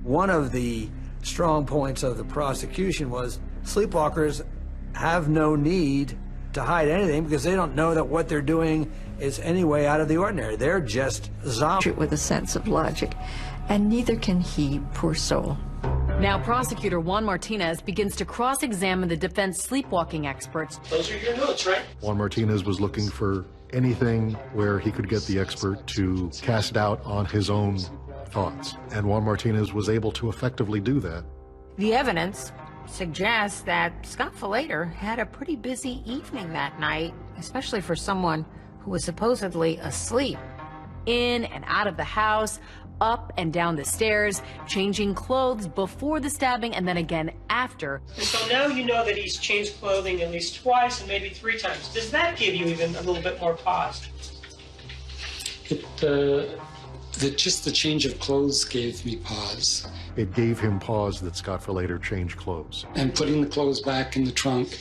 One of the strong points of the prosecution was sleepwalkers have no need to hide anything because they don't know that what they're doing is any way out of the ordinary. They're just zombies. With a sense of logic, and neither can he, poor soul. Now, prosecutor Juan Martinez begins to cross-examine the defense sleepwalking experts. Those are your notes, right? Juan Martinez was looking for anything where he could get the expert to cast doubt on his own thoughts. And Juan Martinez was able to effectively do that. The evidence suggests that Scott Falater had a pretty busy evening that night, especially for someone who was supposedly asleep. In and out of the house, up and down the stairs, changing clothes before the stabbing and then again after. And so now you know that he's changed clothing at least twice and maybe 3 times. Does that give you even a little bit more pause? Just the change of clothes gave me pause. It gave him pause that Scott Falater changed clothes. And putting the clothes back in the trunk,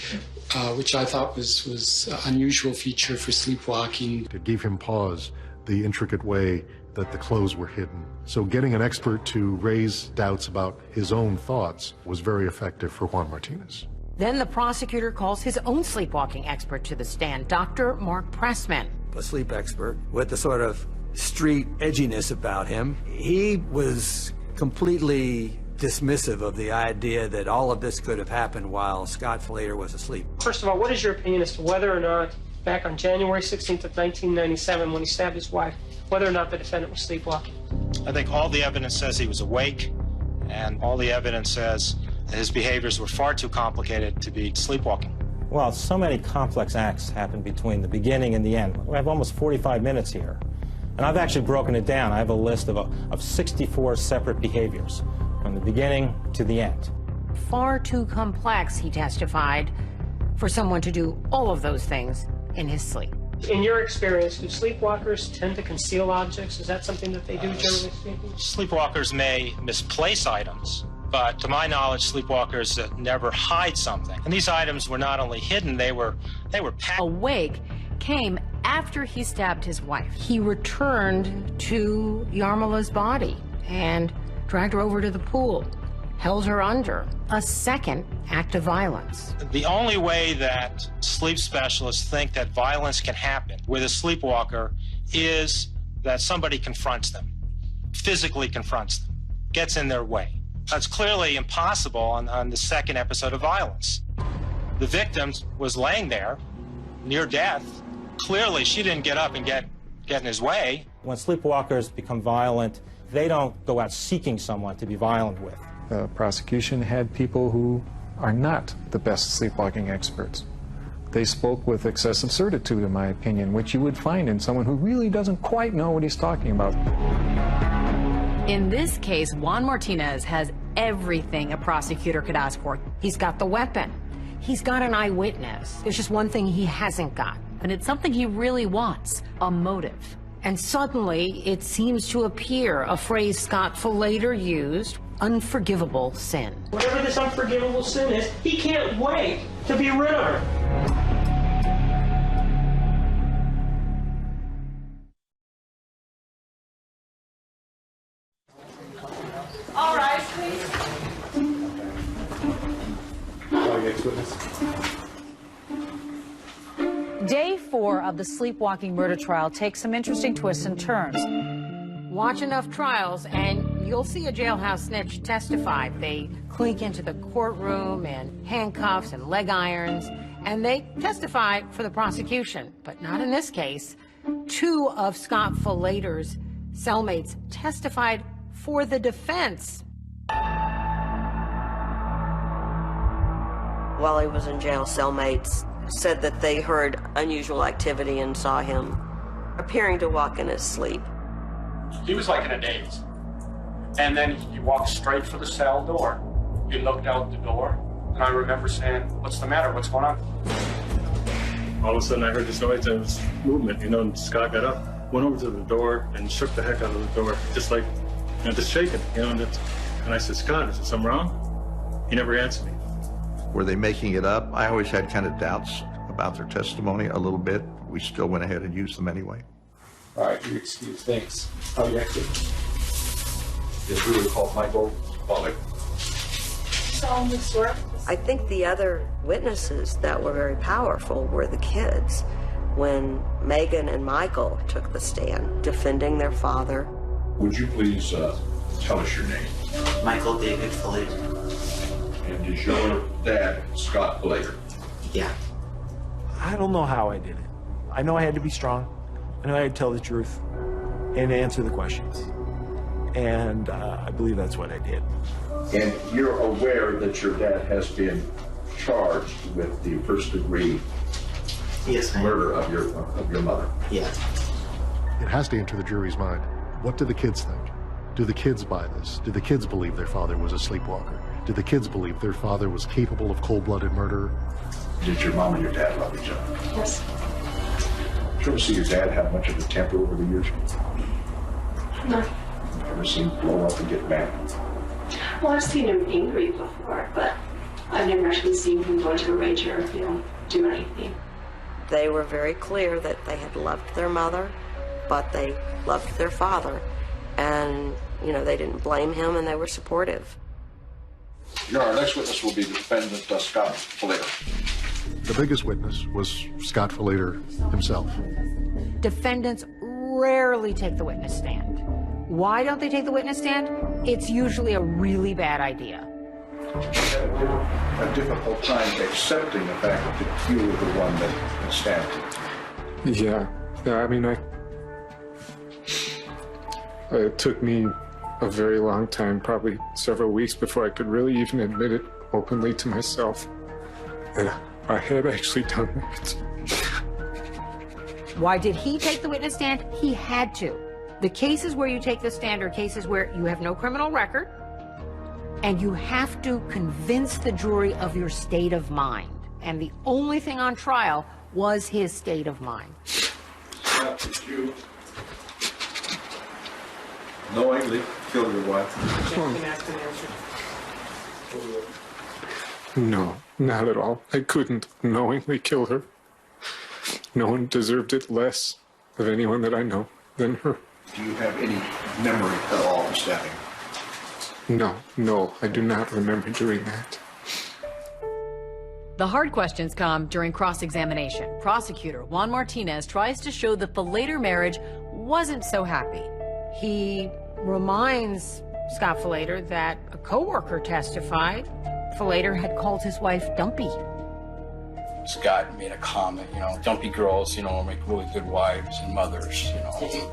which I thought was an unusual feature for sleepwalking. It gave him pause, the intricate way that the clothes were hidden. So getting an expert to raise doubts about his own thoughts was very effective for Juan Martinez. Then the prosecutor calls his own sleepwalking expert to the stand, Dr. Mark Pressman. A sleep expert with the sort of street edginess about him. He was completely dismissive of the idea that all of this could have happened while Scott Falater was asleep. First of all, what is your opinion as to whether or not, back on January 16th of 1997, when he stabbed his wife, whether or not the defendant was sleepwalking? I think all the evidence says he was awake, and all the evidence says that his behaviors were far too complicated to be sleepwalking. Well, so many complex acts happen between the beginning and the end. We have almost 45 minutes here. And I've actually broken it down. I have a list of 64 separate behaviors from the beginning to the end. Far too complex, he testified, for someone to do all of those things in his sleep. In your experience, do sleepwalkers tend to conceal objects? Is that something that they do, generally speaking? Sleepwalkers may misplace items, but to my knowledge, sleepwalkers never hide something. And these items were not only hidden, they were packed. Awake came after he stabbed his wife. He returned to Yarmila's body and dragged her over to the pool, held her under. A second act of violence. The only way that sleep specialists think that violence can happen with a sleepwalker is that somebody confronts them, physically confronts them, gets in their way. That's clearly impossible on the second episode of violence. The victim was laying there, near death. Clearly, she didn't get up and get in his way. When sleepwalkers become violent, they don't go out seeking someone to be violent with. The prosecution had people who are not the best sleepwalking experts. They spoke with excessive certitude, in my opinion, which you would find in someone who really doesn't quite know what he's talking about. In this case, Juan Martinez has everything a prosecutor could ask for. He's got the weapon. He's got an eyewitness. There's just one thing he hasn't got. And it's something he really wants, a motive. And suddenly, it seems to appear, a phrase Scott Falater used, unforgivable sin. Whatever this unforgivable sin is, he can't wait to be rid of her. All right, please. Day 4 of the sleepwalking murder trial takes some interesting twists and turns. Watch enough trials and you'll see a jailhouse snitch testify. They clink into the courtroom in handcuffs and leg irons, and they testify for the prosecution, but not in this case. 2 of Scott Falater's cellmates testified for the defense. While he was in jail, cellmates said that they heard unusual activity and saw him appearing to walk in his sleep. He was like in a daze. And then he walked straight for the cell door. He looked out the door, and I remember saying, "What's the matter? What's going on?" All of a sudden I heard this noise, and it was movement, and Scott got up, went over to the door, and shook the heck out of the door, just like, just shaking, and I said, "Scott, is something wrong?" He never answered me. Were they making it up? I always had kind of doubts about their testimony a little bit. We still went ahead and used them anyway. All right, you excuse. Thanks. How are you acting? Yes, we would call Michael Butler. I think the other witnesses that were very powerful were the kids. When Megan and Michael took the stand defending their father. Would you please tell us your name? Michael David Falater. And is your dad Scott Falater? Yeah. I don't know how I did it. I know I had to be strong. I know I had to tell the truth and answer the questions. And I believe that's what I did. And you're aware that your dad has been charged with the first-degree murder of your mother? Yeah. It has to enter the jury's mind. What do the kids think? Do the kids buy this? Do the kids believe their father was a sleepwalker? Do the kids believe their father was capable of cold-blooded murder? Did your mom and your dad love each other? Yes. Did you ever see your dad have much of a temper over the years? No. Ever seen him blow up and get mad? Well, I've seen him angry before, but I've never actually seen him go into a rage or, do anything. They were very clear that they had loved their mother, but they loved their father. And, they didn't blame him, and they were supportive. Our next witness will be the defendant, Scott Falater. The biggest witness was Scott Falater himself. Defendants rarely take the witness stand. Why don't they take the witness stand? It's usually a really bad idea. A difficult time accepting the fact that you were the one that stabbed him. Yeah, I mean, it took me a very long time, probably several weeks, before I could really even admit it openly to myself that I had actually done that. Why did he take the witness stand? He had to. The cases where you take the stand are cases where you have no criminal record, and you have to convince the jury of your state of mind. And the only thing on trial was his state of mind. Did you knowingly kill your wife? No, not at all. I couldn't knowingly kill her. No one deserved it less of anyone that I know than her. Do you have any memory at all of stabbing? No, I do not remember doing that. The hard questions come during cross-examination. Prosecutor Juan Martinez tries to show the Falater marriage wasn't so happy. He reminds Scott Falater that a coworker testified Falater had called his wife dumpy. Scott made a comment, dumpy girls, make really good wives and mothers,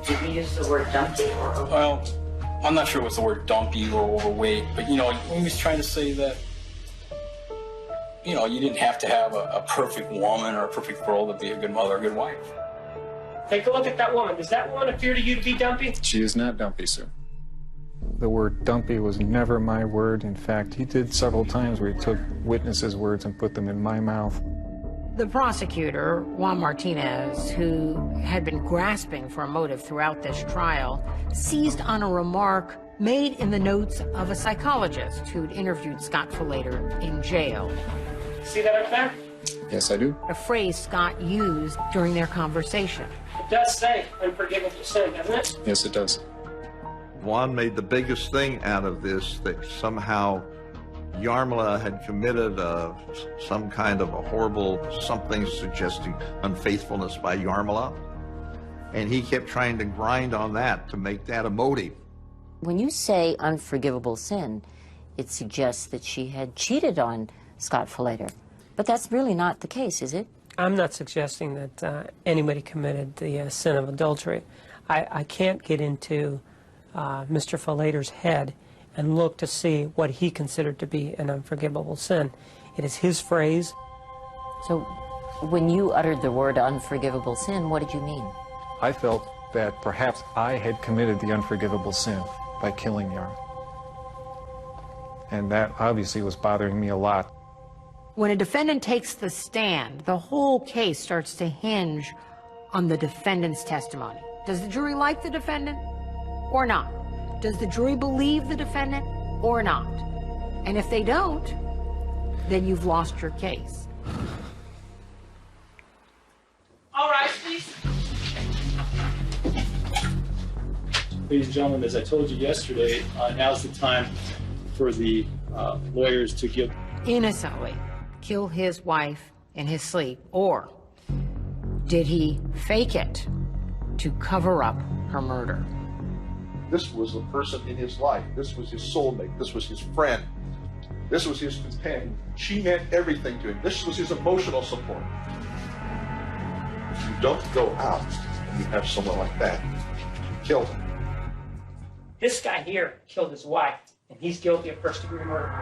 Did he use the word dumpy or overweight? Well, I'm not sure it was the word dumpy or overweight, but, he was trying to say that, you didn't have to have a perfect woman or a perfect girl to be a good mother or a good wife. Take a look at that woman. Does that woman appear to you to be dumpy? She is not dumpy, sir. The word dumpy was never my word. In fact, he did several times where he took witnesses' words and put them in my mouth. The prosecutor, Juan Martinez, who had been grasping for a motive throughout this trial, seized on a remark made in the notes of a psychologist who'd interviewed Scott Falater in jail. See that up there? Yes, I do. A phrase Scott used during their conversation. It does say unforgivable sin, doesn't it? Yes, it does. Juan made the biggest thing out of this, that somehow Jarmila had committed some kind of a horrible something suggesting unfaithfulness by Jarmila. And he kept trying to grind on that to make that a motive. When you say unforgivable sin, it suggests that she had cheated on Scott Falater. But that's really not the case, is it? I'm not suggesting that anybody committed the sin of adultery. I can't get into Mr. Falater's head and look to see what he considered to be an unforgivable sin. It is his phrase. So when you uttered the word unforgivable sin, what did you mean? I felt that perhaps I had committed the unforgivable sin by killing Jarmila. And that obviously was bothering me a lot. When a defendant takes the stand, the whole case starts to hinge on the defendant's testimony. Does the jury like the defendant or not? Does the jury believe the defendant or not? And if they don't, then you've lost your case. All right, please. Ladies and gentlemen, as I told you yesterday, now's the time for the lawyers to give... Innocently kill his wife in his sleep, or did he fake it to cover up her murder? This was the person in his life. This was his soulmate. This was his friend. This was his companion. She meant everything to him. This was his emotional support. If you don't go out and you have someone like that, you kill him. This guy here killed his wife, and he's guilty of first-degree murder.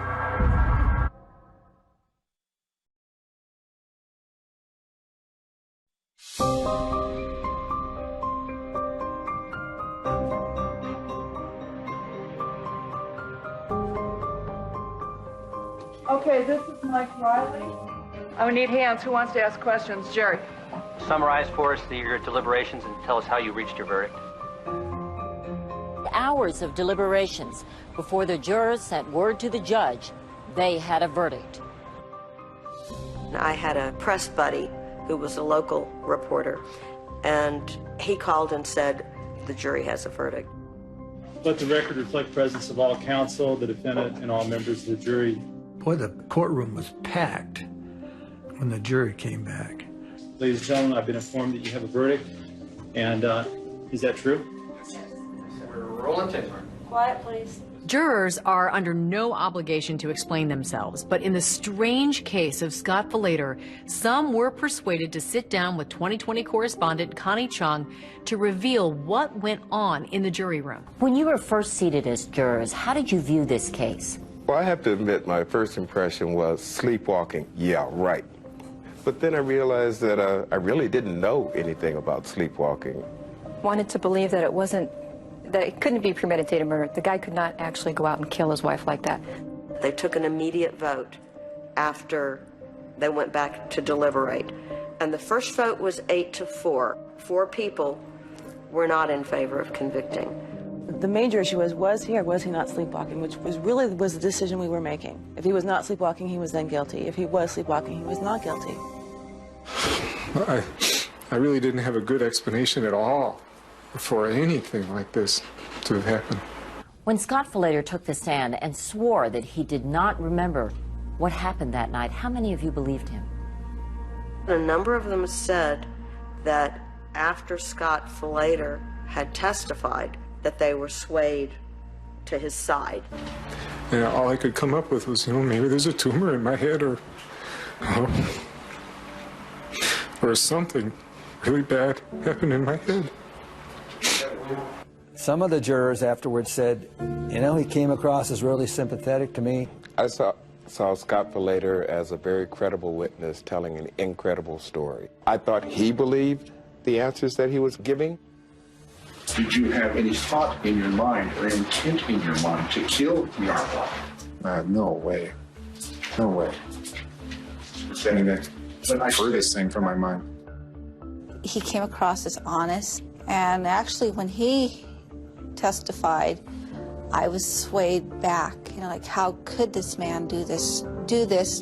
Okay, this is Mike Riley. I would need hands. Who wants to ask questions? Jerry. Summarize for us your deliberations and tell us how you reached your verdict. Hours of deliberations before the jurors sent word to the judge they had a verdict. I had a press buddy who was a local reporter, and he called and said the jury has a verdict. Let the record reflect presence of all counsel, the defendant, and all members of the jury. Boy, the courtroom was packed when the jury came back. Ladies and gentlemen, I've been informed that you have a verdict, and is that true? We're rolling tape. Quiet, please. Jurors are under no obligation to explain themselves, but in the strange case of Scott Falater, some were persuaded to sit down with 2020 correspondent Connie Chung to reveal what went on in the jury room. When you were first seated as jurors, how did you view this case? Well, I have to admit my first impression was sleepwalking. Yeah, right. But then I realized that I really didn't know anything about sleepwalking. Wanted to believe that it wasn't, that it couldn't be premeditated murder. The guy could not actually go out and kill his wife like that. They took an immediate vote after they went back to deliberate. And the first vote was 8-4. 4 people were not in favor of convicting. The major issue was he or was he not sleepwalking, which was really the decision we were making. If he was not sleepwalking, he was then guilty. If he was sleepwalking, he was not guilty. I really didn't have a good explanation at all for anything like this to have happened. When Scott Falater took the stand and swore that he did not remember what happened that night, how many of you believed him? A number of them said that after Scott Falater had testified, that they were swayed to his side. And all I could come up with was, maybe there's a tumor in my head or something really bad happened in my head. Some of the jurors afterwards said, he came across as really sympathetic to me. I saw Scott Falater as a very credible witness telling an incredible story. I thought he believed the answers that he was giving. Did you have any thought in your mind or intent in your mind to kill Yarmala? No way. No way. Saying that furthest thing from my mind. He came across as honest, and actually when he testified, I was swayed back. Like, how could this man do this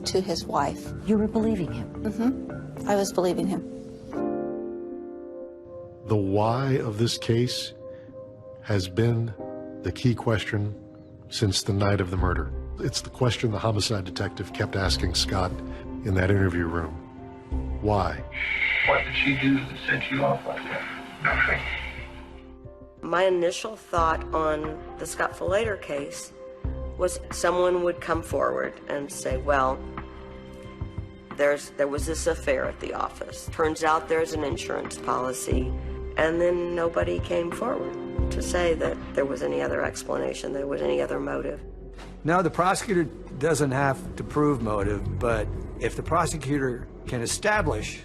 to his wife? You were believing him? Mm-hmm. I was believing him. The why of this case has been the key question since the night of the murder. It's the question the homicide detective kept asking Scott in that interview room. Why? What did she do that set you off like that? Nothing. My initial thought on the Scott Falater case was someone would come forward and say, well, there was this affair at the office. Turns out there's an insurance policy. And then nobody came forward to say that there was any other explanation, there was any other motive. No, the prosecutor doesn't have to prove motive, but if the prosecutor can establish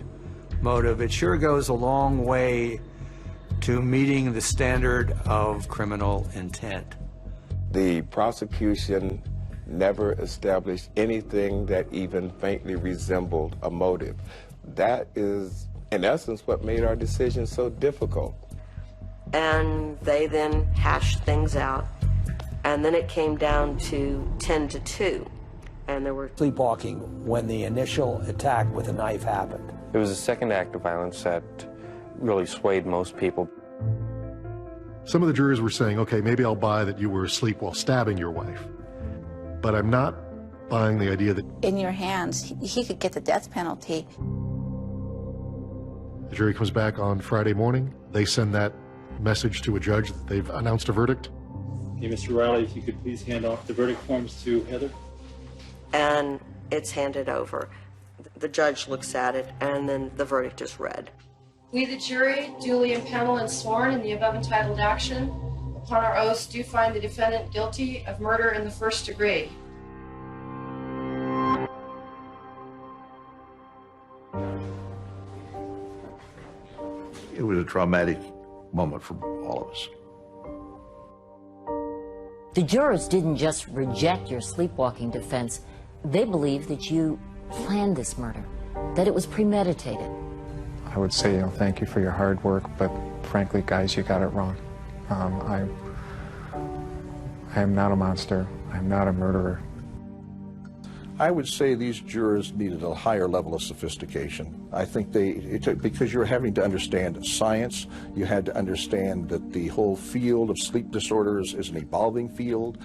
motive, it sure goes a long way to meeting the standard of criminal intent. The prosecution never established anything that even faintly resembled a motive. That is, in essence, what made our decision so difficult. And they then hashed things out, and then it came down to 10-2, and there were sleepwalking when the initial attack with a knife happened. It was a second act of violence that really swayed most people. Some of the jurors were saying, okay, maybe I'll buy that you were asleep while stabbing your wife, but I'm not buying the idea that in your hands, he could get the death penalty. The jury comes back on Friday morning. They send that message to a judge that they've announced a verdict. Okay, Mr. Riley, if you could please hand off the verdict forms to Heather. And it's handed over. The judge looks at it, and then the verdict is read. We, the jury, duly impaneled and sworn in the above entitled action, upon our oaths do find the defendant guilty of murder in the first degree. It was a traumatic moment for all of us. The jurors didn't just reject your sleepwalking defense. They believed that you planned this murder, that it was premeditated. I would say, thank you for your hard work, but frankly, guys, you got it wrong. I am not a monster. I'm not a murderer. I would say these jurors needed a higher level of sophistication. I think because you're having to understand science, you had to understand that the whole field of sleep disorders is an evolving field.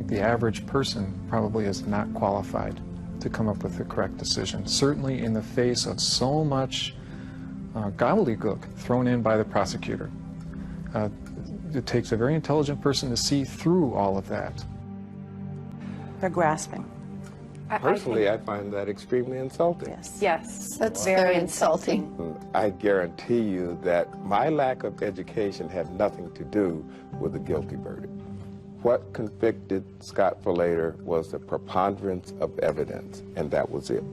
The average person probably is not qualified to come up with the correct decision, certainly in the face of so much gobbledygook thrown in by the prosecutor. It takes a very intelligent person to see through all of that. They're grasping. Personally, I find that extremely insulting. Yes, that's very insulting. I guarantee you that my lack of education had nothing to do with the guilty verdict. What convicted Scott Falater was the preponderance of evidence, and that was it.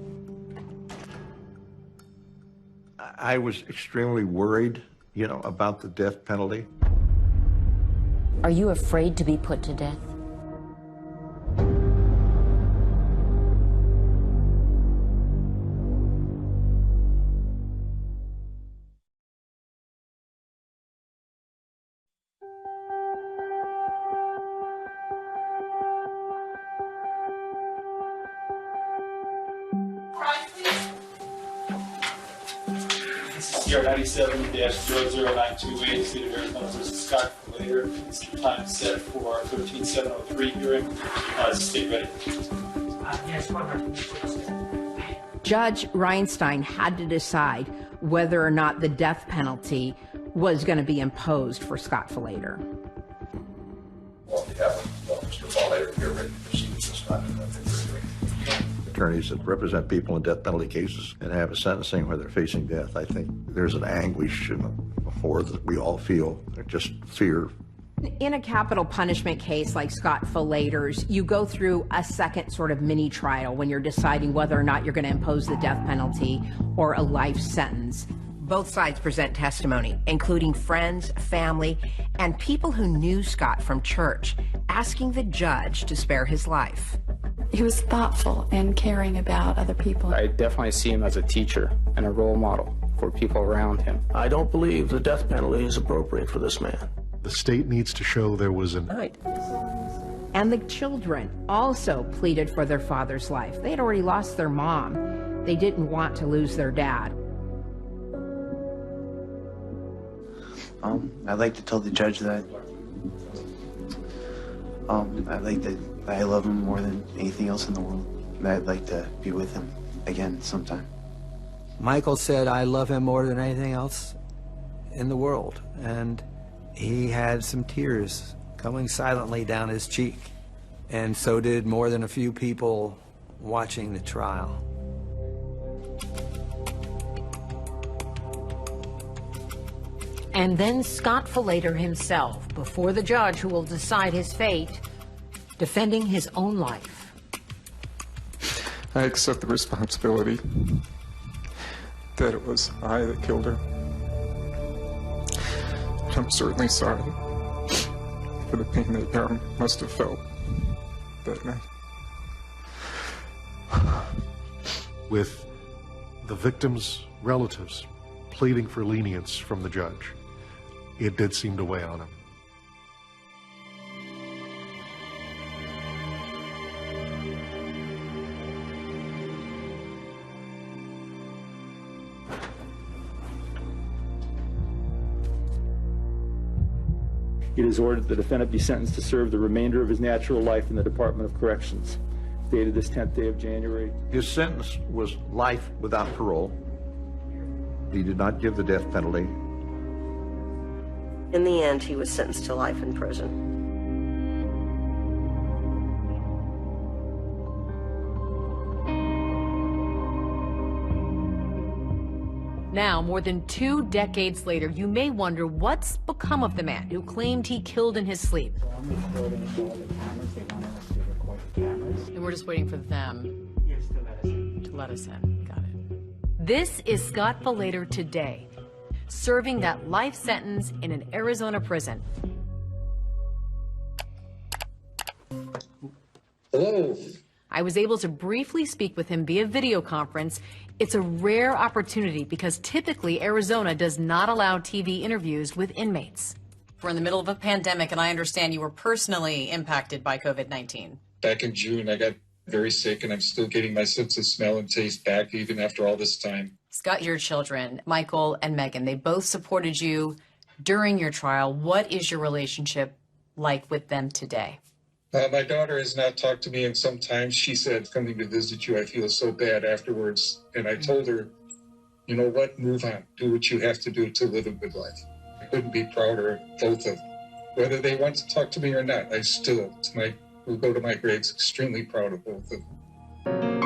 I was extremely worried, about the death penalty. Are you afraid to be put to death? CR 97-00928, State of Arizona versus Scott Falater. This time set for 13-703 hearing. Is the state ready? Yes, 100. Judge Reinstein had to decide whether or not the death penalty was going to be imposed for Scott Falater. On behalf of Mr. Falater, you're ready to proceed with this matter. Attorneys that represent people in death penalty cases and have a sentencing where they're facing death, I think there's an anguish and a horror that we all feel, just fear. In a capital punishment case like Scott Falater's, you go through a second sort of mini trial when you're deciding whether or not you're going to impose the death penalty or a life sentence. Both sides present testimony, including friends, family, and people who knew Scott from church, asking the judge to spare his life. He was thoughtful and caring about other people. I definitely see him as a teacher and a role model for people around him. I don't believe the death penalty is appropriate for this man. The state needs to show there was an... And the children also pleaded for their father's life. They had already lost their mom. They didn't want to lose their dad. I'd like to tell the judge that I love him more than anything else in the world. And I'd like to be with him again sometime. Michael said, I love him more than anything else in the world. And he had some tears coming silently down his cheek. And so did more than a few people watching the trial. And then Scott Falater himself, before the judge who will decide his fate, defending his own life. I accept the responsibility that it was I that killed her. I'm certainly sorry for the pain that Aaron must have felt that night. With the victim's relatives pleading for lenience from the judge, it did seem to weigh on him. It is ordered the defendant be sentenced to serve the remainder of his natural life in the Department of Corrections. Dated this 10th day of January. His sentence was life without parole. He did not give the death penalty. In the end, he was sentenced to life in prison. Now, more than 2 decades later, you may wonder what's become of the man who claimed he killed in his sleep. And we're just waiting for them to let us in. Got it. This is Scott Falater today, serving that life sentence in an Arizona prison. Hello. I was able to briefly speak with him via video conference. It's a rare opportunity because typically Arizona does not allow TV interviews with inmates. We're in the middle of a pandemic, and I understand you were personally impacted by COVID-19. Back in June, I got very sick, and I'm still getting my sense of smell and taste back even after all this time. Scott, your children, Michael and Megan, they both supported you during your trial. What is your relationship like with them today? My daughter has not talked to me in some time. She said, coming to visit you, I feel so bad afterwards. And I told her, you know what, move on. Do what you have to do to live a good life. I couldn't be prouder of both of them. Whether they want to talk to me or not, I still, will go to my graves extremely proud of both of them.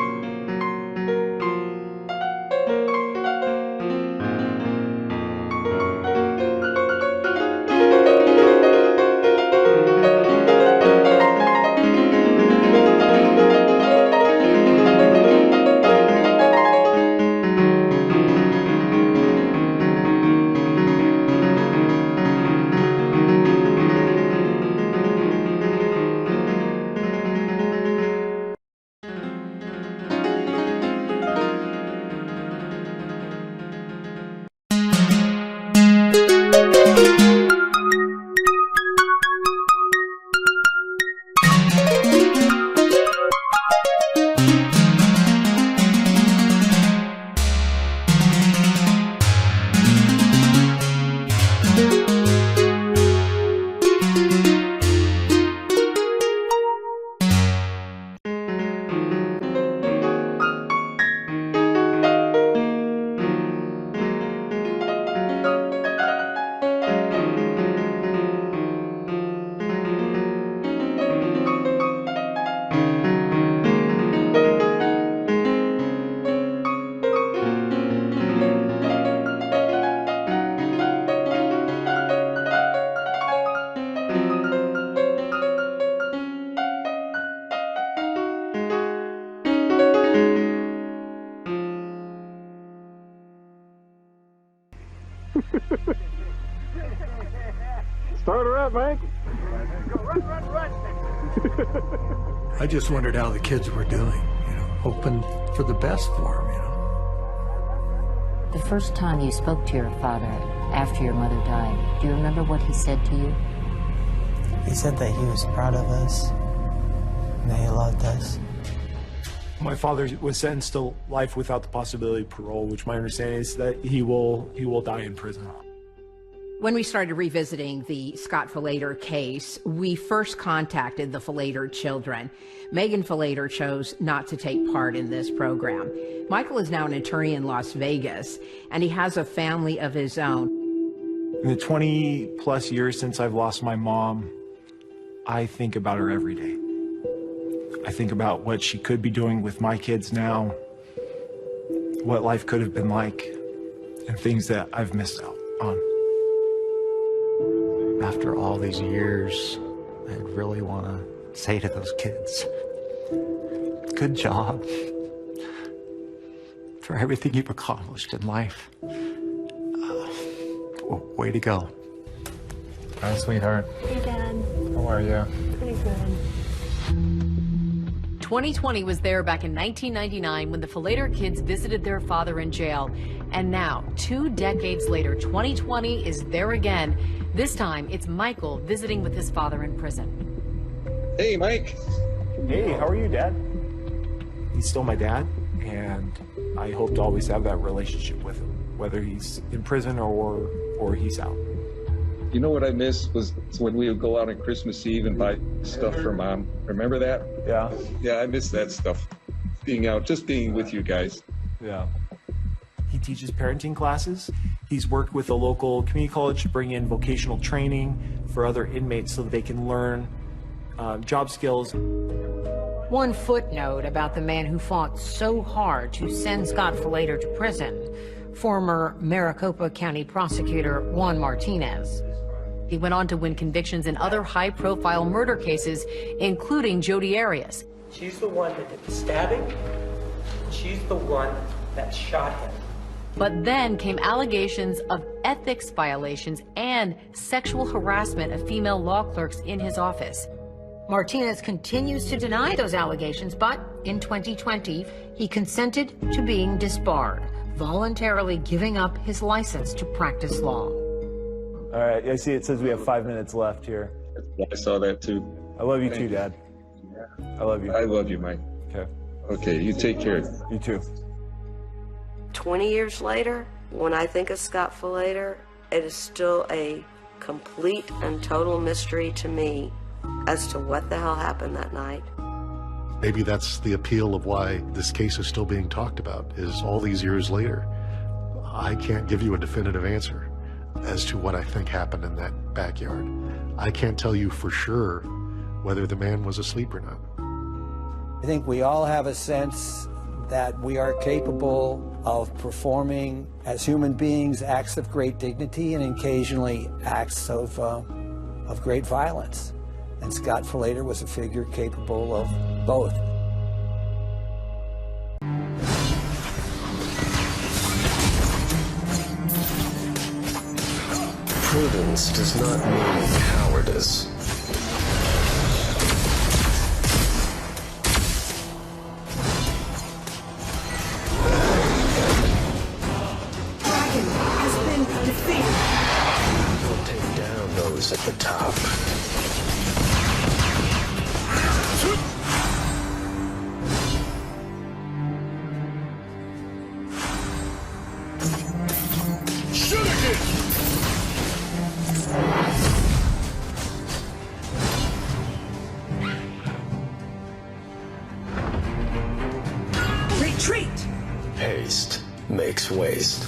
Start her up, Mike. I just wondered how the kids were doing, hoping for the best for them, The first time you spoke to your father after your mother died, do you remember what he said to you? He said that he was proud of us and that he loved us. My father was sentenced to life without the possibility of parole, which my understanding is that he will die in prison. When we started revisiting the Scott Falater case, we first contacted the Falater children. Megan Falater chose not to take part in this program. Michael is now an attorney in Las Vegas, and he has a family of his own. In the 20-plus years since I've lost my mom, I think about her every day. I think about what she could be doing with my kids now, what life could have been like, and things that I've missed out on. After all these years, I'd really want to say to those kids, good job for everything you've accomplished in life. Way to go. Hi, sweetheart. Hey, Dad. How are you? Pretty good. 2020 was there back in 1999 when the Falater kids visited their father in jail. And now, 2 decades later, 2020 is there again. This time, it's Michael visiting with his father in prison. Hey, Mike. Hey, how are you, Dad? He's still my dad, and I hope to always have that relationship with him, whether he's in prison or he's out. You know what I miss was when we would go out on Christmas Eve and buy stuff for Mom. Remember that? Yeah. Yeah, I miss that stuff. Being out, just being with you guys. Yeah. He teaches parenting classes. He's worked with a local community college to bring in vocational training for other inmates so that they can learn job skills. One footnote about the man who fought so hard to send Scott Falater to prison, former Maricopa County prosecutor Juan Martinez. He went on to win convictions in other high-profile murder cases, including Jodi Arias. She's the one that did the stabbing. She's the one that shot him. But then came allegations of ethics violations and sexual harassment of female law clerks in his office. Martinez continues to deny those allegations, but in 2020, he consented to being disbarred, voluntarily giving up his license to practice law. All right, I see it says we have 5 minutes left here. I saw that too. I love you too, Dad. I love you. I love you, Mike. Okay. Okay, you take care. You too. 20 years later, when I think of Scott Falater, it is still a complete and total mystery to me as to what the hell happened that night. Maybe that's the appeal of why this case is still being talked about, is all these years later, I can't give you a definitive answer as to what I think happened in that backyard. I can't tell you for sure whether the man was asleep or not. I think we all have a sense that we are capable of performing as human beings acts of great dignity and occasionally acts of great violence. And Scott Falater was a figure capable of both. Prudence does not mean cowardice. Dragon has been defeated. We'll take down those at the top. Retreat! Haste makes waste.